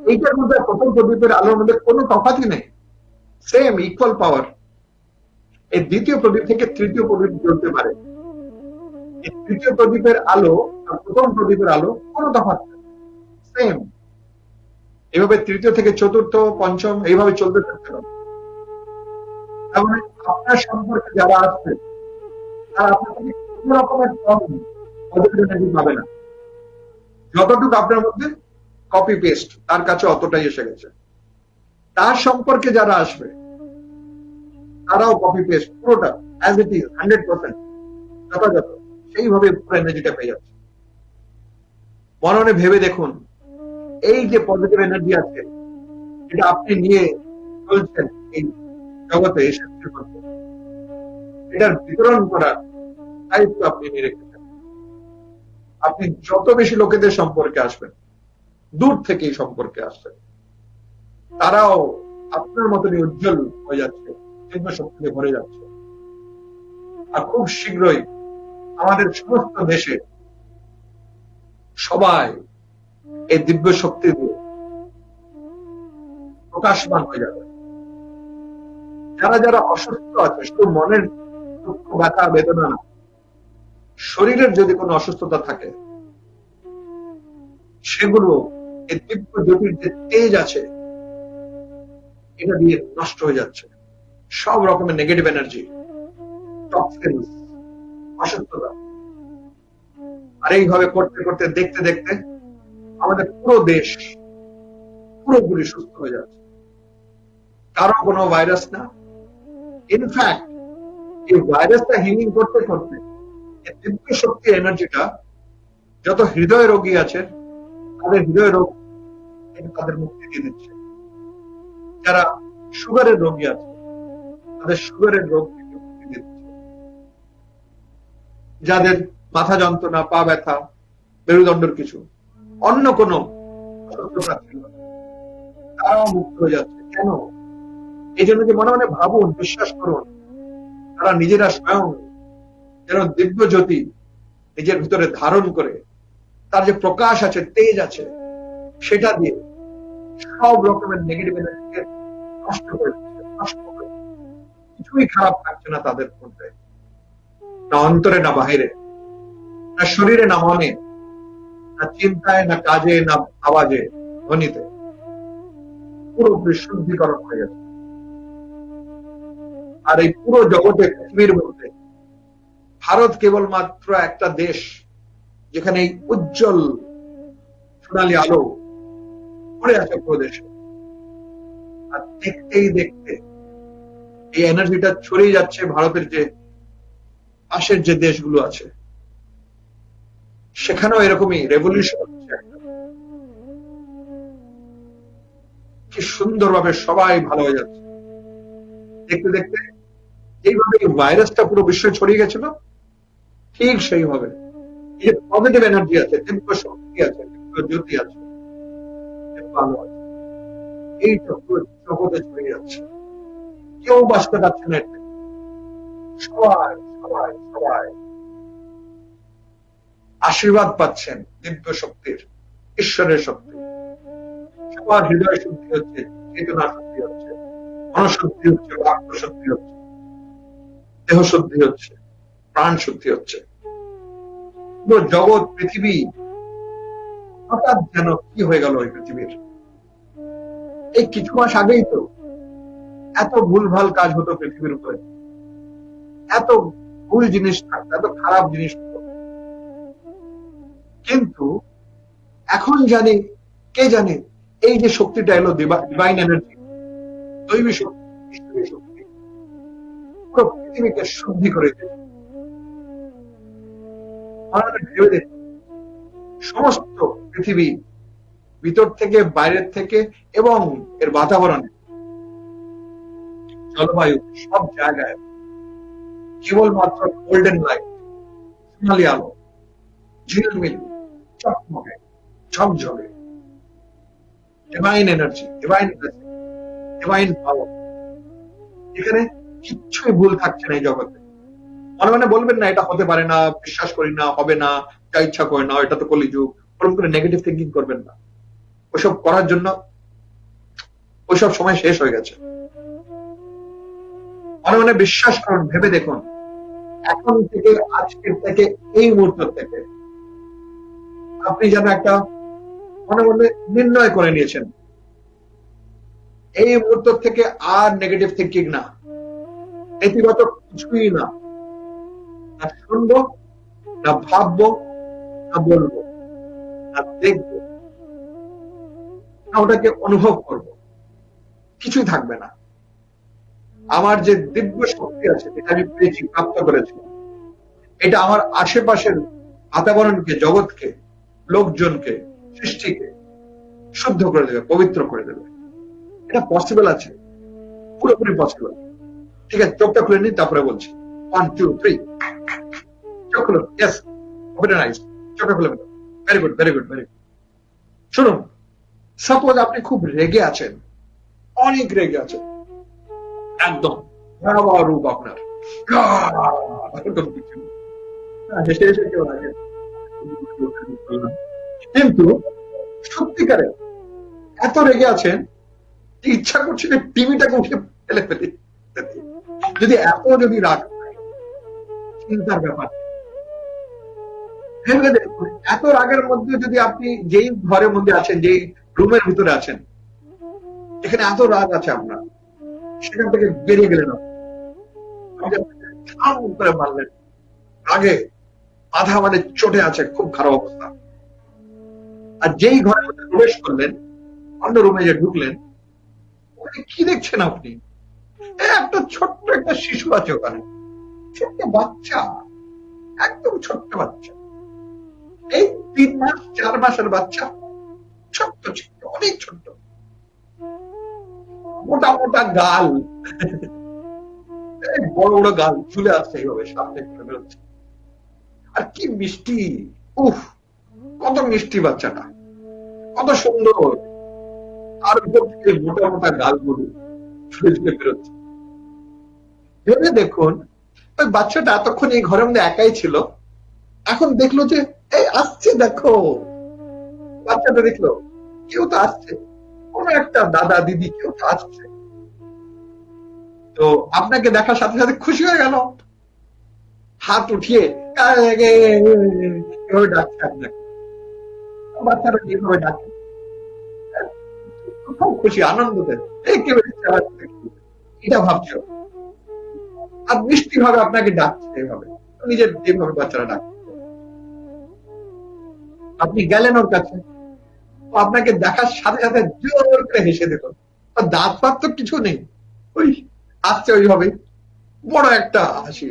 [SPEAKER 1] এইটার মধ্যে প্রথম প্রদীপের আলোর মধ্যে কোনো তফাৎই নেই, সেম ইকুয়াল পাওয়ার। এই দ্বিতীয় প্রদীপ থেকে তৃতীয় প্রদীপ জ্বলতে পারে, এই তৃতীয় প্রদীপের আলো আর প্রথম প্রদীপের আলো কোনো তফাৎ নেই, সেম। এইভাবে তৃতীয় থেকে চতুর্থ, পঞ্চম, এইভাবে চলতে থাকতে হবে। তার মানে আপনার সম্পর্কে যারা আসছে, তারা আপনার থেকে কোন রকমের কম পজিটিভ এনার্জি পাবে না। যতটুকু আপনার মধ্যে কপি পেস্ট, তার কাছে অতটাই এসে গেছে। তার সম্পর্কে যারা আসবে, তারাও কপি পেস্ট, পুরোটা অ্যাজ ইট ইজ, 100% যথাযথ সেইভাবে পুরো এনার্জিটা পেয়ে যাচ্ছে। মনে মনে ভেবে দেখুন, এই যে পজিটিভ এনার্জি আছে, এটা আপনি নিয়ে চলছেন এই জগতে, এই সৃষ্টির মধ্যে, এটার বিতরণ করার দায়িত্ব আপনি নিয়ে রেখেছেন। আপনি যত বেশি লোকেদের সম্পর্কে আসবেন, দূর থেকে এই সম্পর্কে আসছেন, তারাও আপনার মতনই উজ্জ্বল হয়ে যাচ্ছে, দিব্য শক্তিতে ভরে যাচ্ছে। আর খুব শীঘ্রই আমাদের সমস্ত দেশে সবাই এই দিব্য শক্তি দিয়ে প্রকাশমান হয়ে যাবে। যারা যারা অসুস্থ আছে, শুধু মনের দুঃখ, ব্যথা, বেদনা না, শরীরের যদি কোনো অসুস্থতা থাকে, সেগুলো এই দিব্য জ্যোতির যে তেজ আছে, এটা দিয়ে নষ্ট হয়ে যাচ্ছে। সব রকমের নেগেটিভ এনার্জি, টক্সিনস, অসুস্থতা। আর এইভাবে করতে করতে, দেখতে দেখতে আমাদের পুরো দেশ পুরোপুরি সুস্থ হয়ে যাচ্ছে। কারো কোনো ভাইরাস না। ইনফ্যাক্ট এই ভাইরাসটা হিলিং করতে করতে দিব্য শক্তি এনার্জিটা যত হৃদয় রোগী আছে, তাদের হৃদয় রোগ তাদের মুক্তি দিয়ে দিচ্ছে। যারা সুগারের রোগী আছে, তাদের সুগারের রোগ থেকে মুক্তি দিয়ে দিচ্ছে। যাদের মাথা যন্ত্রণা, পা ব্যথা, মেরুদণ্ডের কিছু অন্য কোনো অসুস্থতা ছিল, তারাও মুক্ত হয়ে যাচ্ছে। কেন? এই জন্য যে মনে মনে ভাবুন, বিশ্বাস করুন, তারা নিজেরা স্বয়ং যেন দিব্য জ্যোতি নিজের ভিতরে ধারণ করে, তার যে প্রকাশ আছে, তেজ আছে, সেটা দিয়ে সব রকমের নেগেটিভ এনার্জিকে নষ্ট করে দিচ্ছে, নষ্ট করে। কিছুই খারাপ থাকছে না তাদের মধ্যে, না অন্তরে, না বাহিরে, না শরীরে, না মনে, না চিন্তায়, না কাজে, না আওয়াজে, ধ্বনিতে। পুরোপুরি শুদ্ধিকরণ হয়ে গেছে। আর এই পুরো জগতে, পৃথিবীর মধ্যে ভারত কেবলমাত্র একটা দেশ যেখানে এই উজ্জ্বল সোনালী আলো পড়ে আছে পুরো দেশে। আর দেখতেই দেখতে এই এনার্জিটা ছড়িয়ে যাচ্ছে ভারতের যে পাশের যে দেশগুলো আছে, সেখানেও এরকমই রেভলিউশন হচ্ছে। কি সুন্দরভাবে সবাই ভালো হয়ে যাচ্ছে। দেখতে দেখতে এইভাবে ভাইরাসটা পুরো বিশ্বে ছড়িয়ে গেছিল, ঠিক সেইভাবে এই যে পজিটিভ এনার্জি আছে, দিব্য শক্তি আছে, দিব্য জ্যোতি আছে, দিব্য আলো আছে, এইটা পুরো জগতে ছড়িয়ে যাচ্ছে, কেউ বাঁচতে পারছে না। সবাই সবাই সবাই আশীর্বাদ পাচ্ছেন দিব্য শক্তির, ঈশ্বরের শক্তি। সবার হৃদয় শুদ্ধি হচ্ছে, চেতনা শুদ্ধি হচ্ছে, মনশুদ্ধি হচ্ছে, বাক্য শুদ্ধি হচ্ছে, দেহ শুদ্ধি হচ্ছে, প্রাণ শুদ্ধি হচ্ছে। পুরো জগৎ, পৃথিবী হঠাৎ যেন কি হয়ে গেল এই পৃথিবীর। এই কিছু মাস আগেই তো এত ভুলভাল কাজ হতো পৃথিবীর উপরে, এত ভুল জিনিস থাকতো, এত খারাপ জিনিস হতো, কিন্তু এখন জানি, কে জানে এই যে শক্তিটা এলো, ডিভাইন এনার্জি, দৈবী শক্তি, ঈশ্বরী শক্তি, পুরো পৃথিবীকে শুদ্ধি করে দিয়েছে। ভেবে দেখুন, সমস্ত পৃথিবী, ভিতর থেকে, বাইরের থেকে এবং এর বাতাবরণে, জলবায়ু, সব জায়গায় কেবলমাত্র গোল্ডেন লাইট, সোনালি আলো, ঝিলমিল, চকমকে, ঝকঝকে, divine energy, divine blessing, divine পাওয়ার। এখানে কিচ্ছুই ভুল থাকছে না এই জগতে। মনে মনে বলবেন না এটা হতে পারে না, বিশ্বাস করি না, হবে না, যা ইচ্ছা করে না, এটা তো কলিযুগ, ওরকম করে নেগেটিভ থিঙ্কিং করবেন না। ওইসব করার জন্য ওইসব সময় শেষ হয়ে গেছে। মনে মনে বিশ্বাস করুন, ভেবে দেখুন, এখন থেকে, আজকের থেকে, এই মুহূর্ত থেকে আপনি যেন একটা মনে মনে নির্ণয় করে নিয়েছেন, এই মুহূর্ত থেকে আর নেগেটিভ থিঙ্কিং না, নেতিবাচক কিছুই না, না শুনবো, না ভাববো, না বলবো, না দেখবো, না ওটাকে অনুভব করব, কিছুই থাকবে না। আমার যে দিব্য শক্তি আছে, এটা আমি পেয়েছি, প্রাপ্ত করেছি, এটা আমার আশেপাশের বাতাবরণকে, জগৎকে, লোকজনকে, সৃষ্টিকে শুদ্ধ করে দেবে, পবিত্র করে দেবে। এটা পসিবল আছে, পুরোপুরি পসিবল। ঠিক আছে, চোখটা খুলে নিন, তারপরে বলছি। 1 2 3, চোখ খুলুন। ইয়েস, ওপেন ইউর আইজ, চোখটা খুলে ফেলুন। Very good, very good, very good. শুনুন, সাপোজ আপনি খুব রেগে আছেন, অনেক রেগে আছেন, একদম ভয়াবহ রূপ আপনার, এরকম কিছু হেসে হেসে কেউ লাগে, কিন্তু সত্যিকারে এত রেগে আছেন যে ইচ্ছা করছে যে টিভিটাকে উঠে ফেলে ফেলি। যদি যদি রাগ, চিন্তার ব্যাপার। ভেবে দেখুন, এত রাগের মধ্যে যদি আপনি যেই ঘরের মধ্যে আছেন, যেই রুমের ভিতরে আছেন, এখানে এত রাগ আছে আপনার, সেখান থেকে বেরিয়ে গেলেন, করে মারলেন, রাগে মাথা মানে চটে আছে, খুব খারাপ অবস্থা। আর যেই ঘরের মধ্যে প্রবেশ করলেন, অন্য রুমে যে ঢুকলেন, ওখানে কি দেখছেন আপনি? একটা ছোট্ট একটা শিশু আছে ওখানে, ছোট্ট বাচ্চা, একদম ছোট্ট বাচ্চা, এই 3 মাস 4 মাসের বাচ্চা, ছোট্ট ছোট্ট, অনেক ছোট্ট, মোটা মোটা গাল, বড় বড় গাল চলে আসছে, এইভাবে সামনে বেরোচ্ছে। আর কি মিষ্টি, উফ, কত মিষ্টি বাচ্চাটা, কত সুন্দর, আর উপর থেকে মোটা মোটা গালগুলো ছুঁড়ে ছুঁড়ে বেরোচ্ছে। ভেবে দেখুন, ওই বাচ্চাটা এতক্ষণ এই ঘরের মধ্যে একাই ছিল, এখন দেখলো যে এই আসছে, দেখো, বাচ্চাটা দেখলো কেউ তো আসছে, কোন একটা দাদা দিদি কেউ তো আসছে। তো আপনাকে দেখার সাথে সাথে খুশি হয়ে গেল, হাত উঠিয়ে এভাবে ডাকছে আপনাকে, বাচ্চাটা যেভাবে ডাকে, খুব খুশি, আনন্দ দেয়, এটা ভাবছো। আর মিষ্টি ভাবে আপনাকে ডাকছে, এইভাবে নিজের যেভাবে বাচ্চারা ডাকছে। আপনি গেলেন ওর কাছে, আপনাকে দেখার সাথে সাথে জোর করে হেসে দিল, দাঁত পাত তো কিছু নেই, ওই আসছে ওইভাবে, বড় একটা হাসি,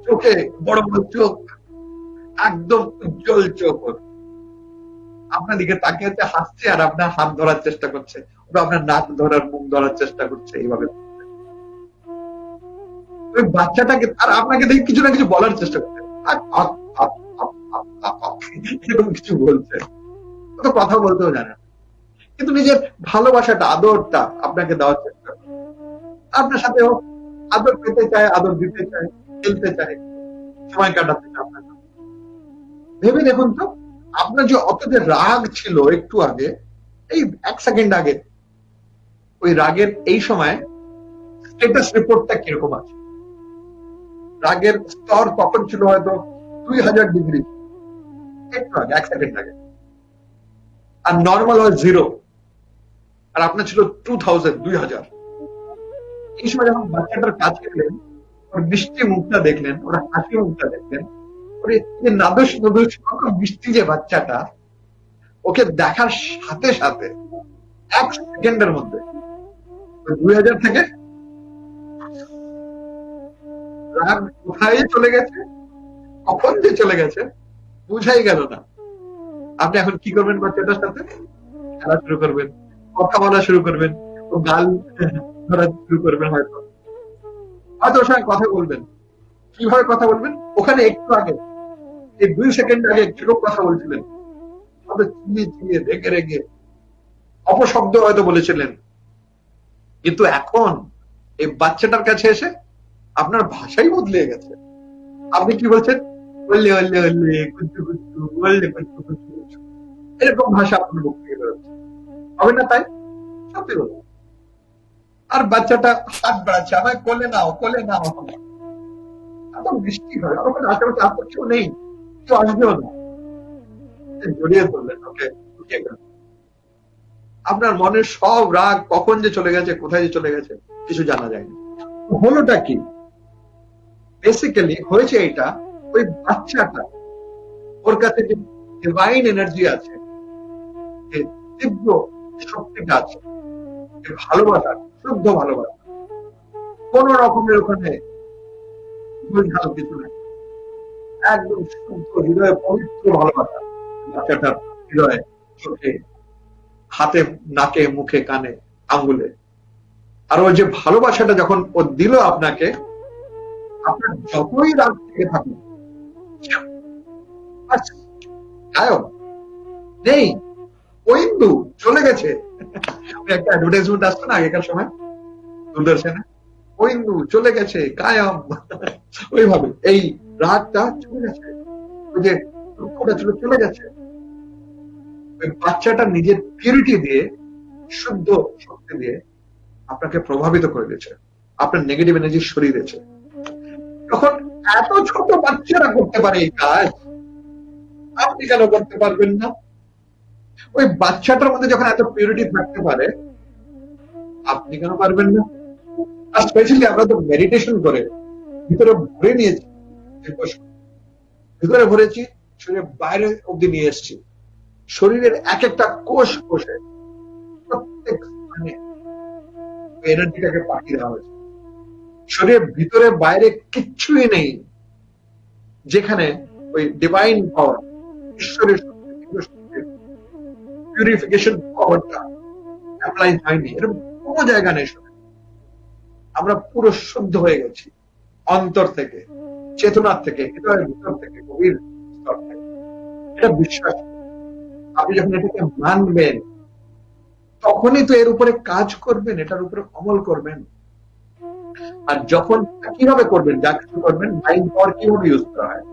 [SPEAKER 1] চোখে বড় বড় চোখ, একদম উজ্জ্বল চোখ, আপনার দিকে তাকিয়ে হাসছে, আর আপনার হাত ধরার চেষ্টা করছে, ওটা আপনার নাক ধরার, মুখ ধরার চেষ্টা করছে, এইভাবে। ওই বাচ্চাটাকে আর আপনাকে দেখে কিছু না কিছু বলার চেষ্টা করছে, এরকম কিছু বলছে, তো কথা বলতেও জানে না, কিন্তু নিজের ভালোবাসাটা, আদরটা আপনাকে দেওয়ার চেষ্টা করে। আপনার সাথে আদর পেতে চায়, আদর দিতে চায়, খেলতে চায়, সময় কাটাতে চায় আপনার সাথে। ভেবে দেখুন তো, আপনার যে অত যে রাগ ছিল একটু আগে, এই 1 সেকেন্ড আগে, ওই রাগের এই সময় স্ট্যাটাস রিপোর্টটা কিরকম আছে? রাগের স্তর তখন ছিল হয়তো 2000 ডিগ্রি, একটু আগে 1 সেকেন্ড আগে, আর নর্মাল হয় 0, আর আপনার ছিল 2000। এই সময় যখন বাচ্চাটার কাছে গেলেন, ওর মিষ্টি মুখটা দেখলেন, ওর হাসি মুখটা দেখলেন, ওর নাদুস নদুস মিষ্টি যে বাচ্চাটা, ওকে দেখার সাথে সাথে 1 সেকেন্ডের মধ্যে 2000 থেকে রাগ কোথায় চলে গেছে, কখন যে চলে গেছে বুঝাই গেল না। আপনি এখন কি করবেন? বাচ্চাটার সাথে খেলা শুরু করবেন, কথা বলা শুরু করবেন, ও গাল ধরা শুরু করবেন, হয়তো হয়তো ওর সঙ্গে কথা বলবেন। কিভাবে কথা বলবেন? ওখানে একটু আগে, এই 2 সেকেন্ড আগে কিরকম কথা বলছিলেন, হয়তো চিল্লিয়ে চিল্লিয়ে, রেগে রেগে, অপশব্দ হয়তো বলেছিলেন। কিন্তু এখন এই বাচ্চাটার কাছে এসে আপনার ভাষাই বদলে গেছে। আপনি কি বলছেন? বললে বললে বললে, কুচু কুচু, বললে কুচু কুচু, এরকম ভাষা আপনার মুখ থেকে বেরোচ্ছে, হবে না তাই? সত্যি বলুন। আর বাচ্চাটা হাত বাড়াচ্ছে, আমায় কোলে নাও, কোলে নাও। এত বৃষ্টি হয়, আর ওখানে আশেপাশে আপনার কেউ নেই, কেউ আসবেও না, জড়িয়ে ধরলেন ওকে, উঠে গেল। আপনার মনের সব রাগ কখন যে চলে গেছে, কোথায় যে চলে গেছে, কিছু জানা যায়নি। হলোটা কি? বেসিক্যালি হয়েছে এটা, ওই বাচ্চাটা, ওর কাছে যে ডিভাইন এনার্জি আছে, যে তীব্র শক্তিটা আছে, যে ভালোবাসা, শুদ্ধ ভালোবাসা, কোন রকমের ওখানে ভুলঝাল কিছু নেই, একদম শুদ্ধ হৃদয়ে পবিত্র ভালোবাসা বাচ্চাটার হৃদয়ে, চোখে, হাতে, নাকে, মুখে, কানে, আঙ্গুলে। আর ওই যে ভালোবাসাটা যখন ও দিল আপনাকে, আপনার যতই রাগ থেকে থাকুন, গায়ব, নেই, ওইন্দু চলে গেছে। একটা অ্যাডভার্টাইজমেন্ট আসতো না আগেকার সময় দূরদর্শনে, ওইন্দু চলে গেছে, গায়ব। ওইভাবে এই রাগটা চলে গেছে, ওই যে দুঃখটা ছিল চলে গেছে। ওই বাচ্চাটা নিজের পিউরিটি দিয়ে, শুদ্ধ শক্তি দিয়ে আপনাকে প্রভাবিত করে দিয়েছে, আপনার নেগেটিভ এনার্জি সরিয়ে দিয়েছে। যখন এত ছোট বাচ্চারা করতে পারে এই কাজ, আপনি কেন করতে পারবেন না? ওই বাচ্চাটার মধ্যে যখন এত পিউরিটি থাকতে পারে, আপনি কেন পারবেন না? আর স্পেশালি আমরা তো মেডিটেশন করে ভিতরে ভরে নিয়েছি, ভিতরে ভরেছি, শরীরের বাইরে অব্দি নিয়ে এসেছি, শরীরের এক একটা কোষ কোষে, প্রত্যেক স্থানে এনার্জিটাকে পাঠিয়ে দেওয়া হয়েছে। শরীরের ভিতরে বাইরে কিচ্ছুই নেই যেখানে ওই ডিভাইন পাওয়ার, ঈশ্বরের পিউরিফিকেশন পাওয়ারটা অ্যাপ্লাই হয়নি, এরকম কোনো জায়গা নেই। আমরা পুরো শুদ্ধ হয়ে গেছি, অন্তর থেকে, চেতনার থেকে, হৃদয়ের ভিতর থেকে, গভীর স্তর থেকে। এটা বিশ্বাস। আপনি যখন এটাকে মানবেন, তখনই তো এর উপরে কাজ করবেন, এটার উপরে অমল করবেন। আর যখন কিভাবে করবেন, যা কিছু করবেন, মাইন্ড পাওয়ার কিভাবে ইউজ করা হয়,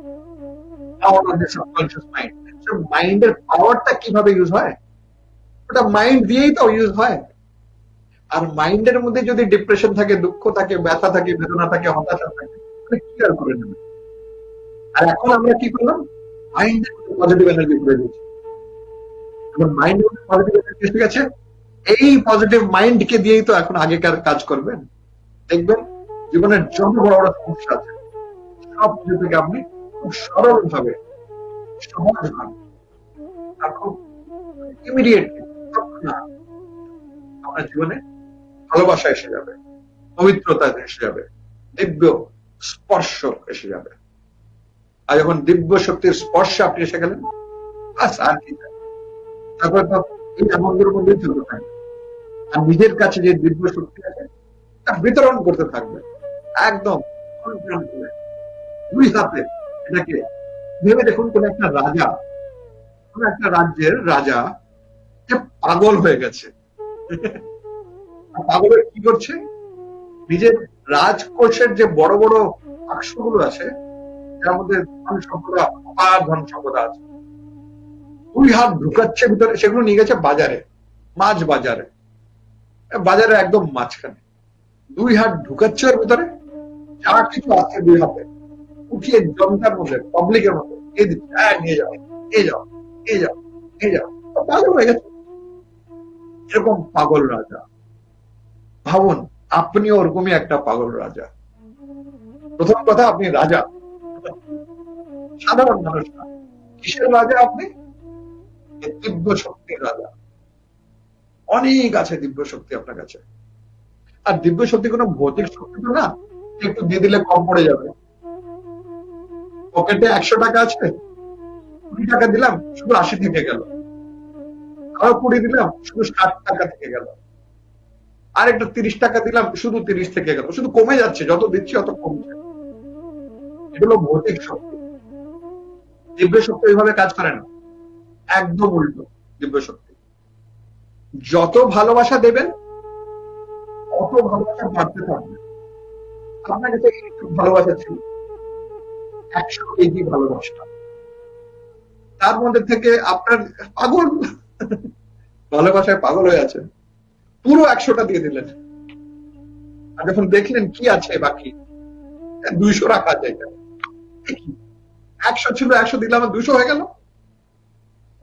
[SPEAKER 1] power of the subconscious mind, মাইন্ডের পাওয়ারটা কিভাবে ইউজ হয়, ওটা মাইন্ড দিয়েই তো ইউজ হয়। আর মাইন্ডের মধ্যে যদি ডিপ্রেশন থাকে, দুঃখ থাকে, ব্যথা থাকে, বেদনা থাকে, হতাশা থাকে, তাহলে কি আর করে নেবে? আর এখন আমরা কি করলাম? মাইন্ডের মধ্যে পজিটিভ এনার্জি করে দিয়েছি। এখন মাইন্ডের মধ্যে পজিটিভ এনার্জি এসে গেছে, এই পজিটিভ মাইন্ডকে দিয়েই তো এখন আগেকার কাজ করবেন। দেখবেন জীবনের যত বড় বড় সমস্যা আছে, সব কিছু থেকে আপনি খুব সরল ভাবে, সহজ ভাবে, আর খুব ইমিডিয়েটলি আপনার জীবনে ভালোবাসা এসে যাবে, পবিত্রতা এসে যাবে, দিব্য স্পর্শ এসে যাবে। আর যখন দিব্য শক্তির স্পর্শে আপনি এসে গেলেন, আর কি চাই? তারপর তো এই আনন্দের মধ্যে চলতে থাকবে, আর নিজের কাছে যে দিব্য শক্তি আছে তা বিতরণ করতে থাকবে, একদম দুই হাতে। এটাকে ভেবে দেখুন, কোন একটা রাজা, কোন একটা রাজ্যের রাজা যে পাগল হয়ে গেছে। পাগলের কি করছে, নিজের রাজকোষের যে বড় বড় বাক্সগুলো আছে, যার মধ্যে ধন সম্পদা, অপার ধন সম্পদা আছে, 2 হাত ঢুকাচ্ছে ভিতরে, সেগুলো নিয়ে গেছে বাজারে, মাছ বাজারে, বাজারে একদম মাঝখানে 2 হাত ঢুকাচ্ছে ওর ভিতরে, যা কিছু আছে 2 হাতে উঠিয়ে জনতার মধ্যে, পাবলিকের মধ্যে দিয়ে দিচ্ছে, হ্যাঁ নিয়ে যাও, নিয়ে যাও, নিয়ে যাও, নিয়ে যাও। পাগল হয়ে গেছে। এরকম পাগল রাজা, ভাবুন আপনি ওরকমই একটা পাগল রাজা। প্রথম কথা, আপনি রাজা, সাধারণ মানুষ না। কিসের রাজা আপনি? দিব্য শক্তির রাজা। অনেক আছে দিব্য শক্তি আপনার কাছে। আর দিব্য শক্তি কোনো ভৌতিক শক্তি তো না, একটু দিয়ে দিলে কম পড়ে যাবে। পকেটে 100 টাকা আছে, 20 টাকা দিলাম, শুধু 80 থেকে গেল। আরো 20 দিলাম, শুধু 60 টাকা থেকে গেল। আর একটা 30 টাকা দিলাম, শুধু 30 থেকে গেল। শুধু কমে যাচ্ছে, যত দিচ্ছি অত কমছে। এগুলো ভৌতিক শক্তি। দিব্য শক্তি এইভাবে কাজ করে না, একদম উল্টো। দিব্য শক্তি যত ভালোবাসা দেবেন, অত ভালোবাসা বাড়তে থাকবে। আপনার কাছে একটু ভালোবাসা ছিল, 100 কেজি ভালোবাসা, তার মধ্যে থেকে আপনার পাগল, ভালোবাসায় পাগল হয়ে আছেন, পুরো 100টা দিয়ে দিলেন। আর যখন দেখলেন কি আছে বাকি, 200 রাখা যায়, 100 ছিল, 100 দিলাম, 200 হয়ে গেল।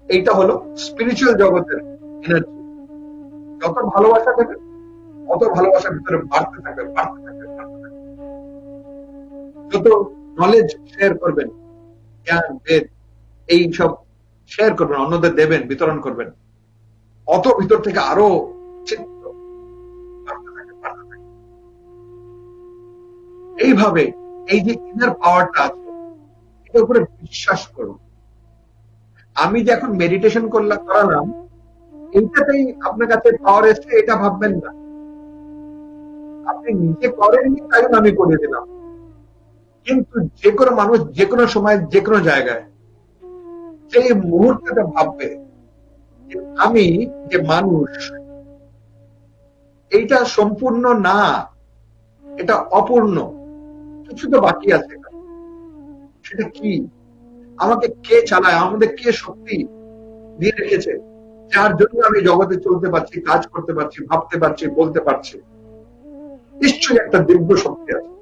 [SPEAKER 1] এইটা হলো স্পিরিচুয়াল জগতের এনার্জি। যত ভালোবাসা দেবেন, অত ভালোবাসার ভিতরে বাড়তে থাকবে, বাড়তে থাকবে, বাড়তে থাকবে। যত নলেজ শেয়ার করবেন, জ্ঞান, বেদ, এই সব শেয়ার করবেন, অন্যদের দেবেন, বিতরণ করবেন, অত ভিতর থেকে আরো চিত্ত বাড়তে থাকে, বাড়তে থাকে। এইভাবে এই যে ইনার পাওয়ারটা আছে, এটার উপরে বিশ্বাস করুন। আমি যে এখন মেডিটেশন করালাম, এইটাতেই আপনার কাছে পাওয়ার এসছে, এটা ভাববেন না। আপনি নিজে করেননি, তাই আমি করে দিলাম। কিন্তু যে কোনো মানুষ, যে কোনো সময়, যে কোনো জায়গায়, সেই মুহূর্তে ভাববে যে আমি যে মানুষ, এইটা সম্পূর্ণ না, এটা অপূর্ণ, কিছু তো বাকি আছে। সেটা কি? আমাকে কে চালায়, আমাদের কে শক্তি দিয়ে রেখেছে, যার জন্য আমি জগতে চলতে পারছি, কাজ করতে পারছি, ভাবতে পারছি, বলতে পারছি। নিশ্চয়ই একটা দিব্য শক্তি আছে।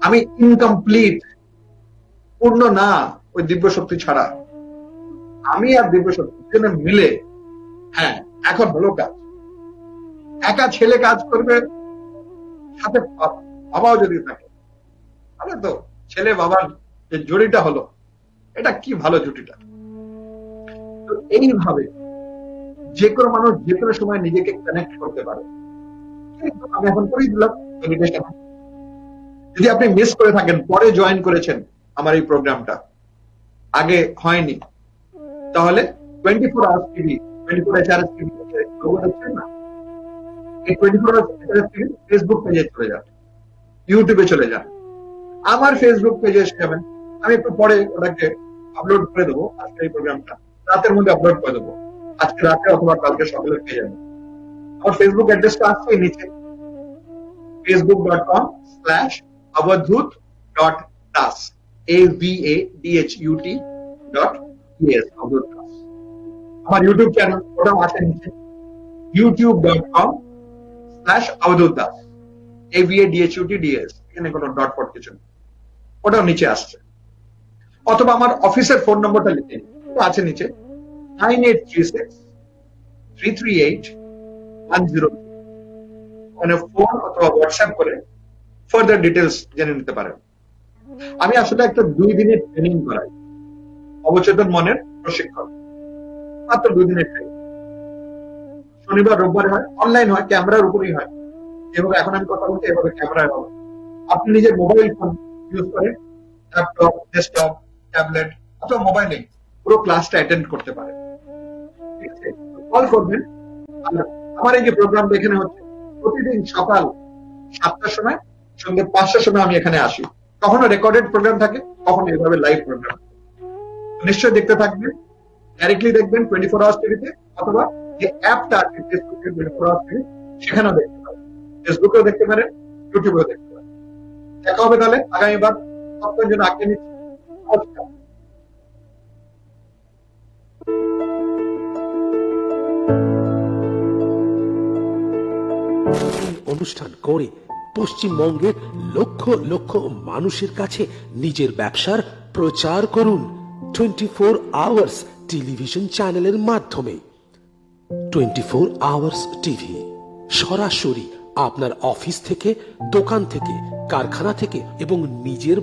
[SPEAKER 1] আমি ইনকমপ্লিট, পূর্ণ না ওই দিব্য শক্তি ছাড়া। আমি আর দিব্য শক্তি মিলে, হ্যাঁ, এখন হলো কাজ। একা ছেলে কাজ করবে, সাথে বাবাও যদি থাকে, তাহলে তো ছেলে বাবার যে জুটিটা হলো, এটা কি ভালো জুটিটা। তো এইভাবে যে কোনো মানুষ যে কোনো সময় নিজেকে কানেক্ট করতে পারে। আমি এখন করেই দিলাম মেডিটেশন। যদি আপনি মিস করে থাকেন, পরে জয়েন করেছেন আমার এই প্রোগ্রামটা, আগে হয়নি, তাহলে 24 আওয়ার্স টিভি, 24 HRS টিভি না, এই 24 আওয়ার্স HRS টিভি ফেসবুক পেজে চলে যান, ইউটিউবে চলে যান। আমার ফেসবুক পেজে এসে যাবেন, আমি একটু পরে ওটাকে আপলোড করে দেবো। আজকে এই প্রোগ্রামটা রাতের মধ্যে আপলোড করে দেবো, আজকে রাতে অথবা কালকে সকালে পেয়ে যাবেন। আমার ফেসবুক অ্যাড্রেসটা আসছে নিচে, facebook.com/avadhut.das, AVADHUT.TS, আমার ইউটিউব চ্যানেল, ওটাও আছে নিচে, youtube.com/avadhutdas, AVADHUTDS, এখানে কোনো ডট ফট কিছু নেই, ওটাও নিচে আসছে। অথবা আমার অফিসের ফোন নম্বরটা লিখে আছে নিচে, 9836-338-10, মানে ফোন অথবা হোয়াটসঅ্যাপ করে ফার্দার ডিটেলস জেনে নিতে পারেন। আমি আসলে একটা 2 দিনের ট্রেনিং করাই, অবচেতন মনের প্রশিক্ষণ, মাত্র 2 দিনের ট্রেনিং। শনিবার রোববারে হয়, অনলাইন হয়, ক্যামেরার উপরেই হয়। এভাবে এখন আমি কথা বলছি, এভাবে ক্যামেরায় হবে। আপনি নিজের মোবাইল ফোন ইউজ করে, ল্যাপটপ, ডেস্কটপ, ট্যাবলেট অথবা মোবাইলে পুরো ক্লাসটা অ্যাটেন্ড করতে পারেন। ঠিক আছে, কল করবেন। আর আমার এই যে প্রোগ্রামটা এখানে হচ্ছে, প্রতিদিন সকাল 7টার সময়, সন্ধ্যে 5টার সময় আমি এখানে আসি। কখনো রেকর্ডেড প্রোগ্রাম থাকে, কখনো এভাবে লাইভ প্রোগ্রাম। নিশ্চয়ই দেখতে থাকবেন, ডাইরেক্টলি দেখবেন 24 আওয়ার্স টিভিতে, অথবা যে অ্যাপটা আছে ফেসবুকের 24 আওয়ার্স টিভি, সেখানেও দেখতে পারেন, ফেসবুকেও দেখতে পারেন, ইউটিউবেও দেখতে পারেন। দেখা হবে তাহলে আগামীবার, ততক্ষণ জন্য আগে নিচ্ছি। নমস্কার।
[SPEAKER 2] এই অনুষ্ঠান করে পশ্চিমবঙ্গের লক্ষ লক্ষ মানুষের কাছে নিজের ব্যবসার প্রচার করুন 24 আওয়ার্স টেলিভিশন চ্যানেলের মাধ্যমে। 24 আওয়ার্স টিভি সরাসরি আপনার অফিস থেকে, দোকান থেকে, কারখানা থেকে এবং নিজের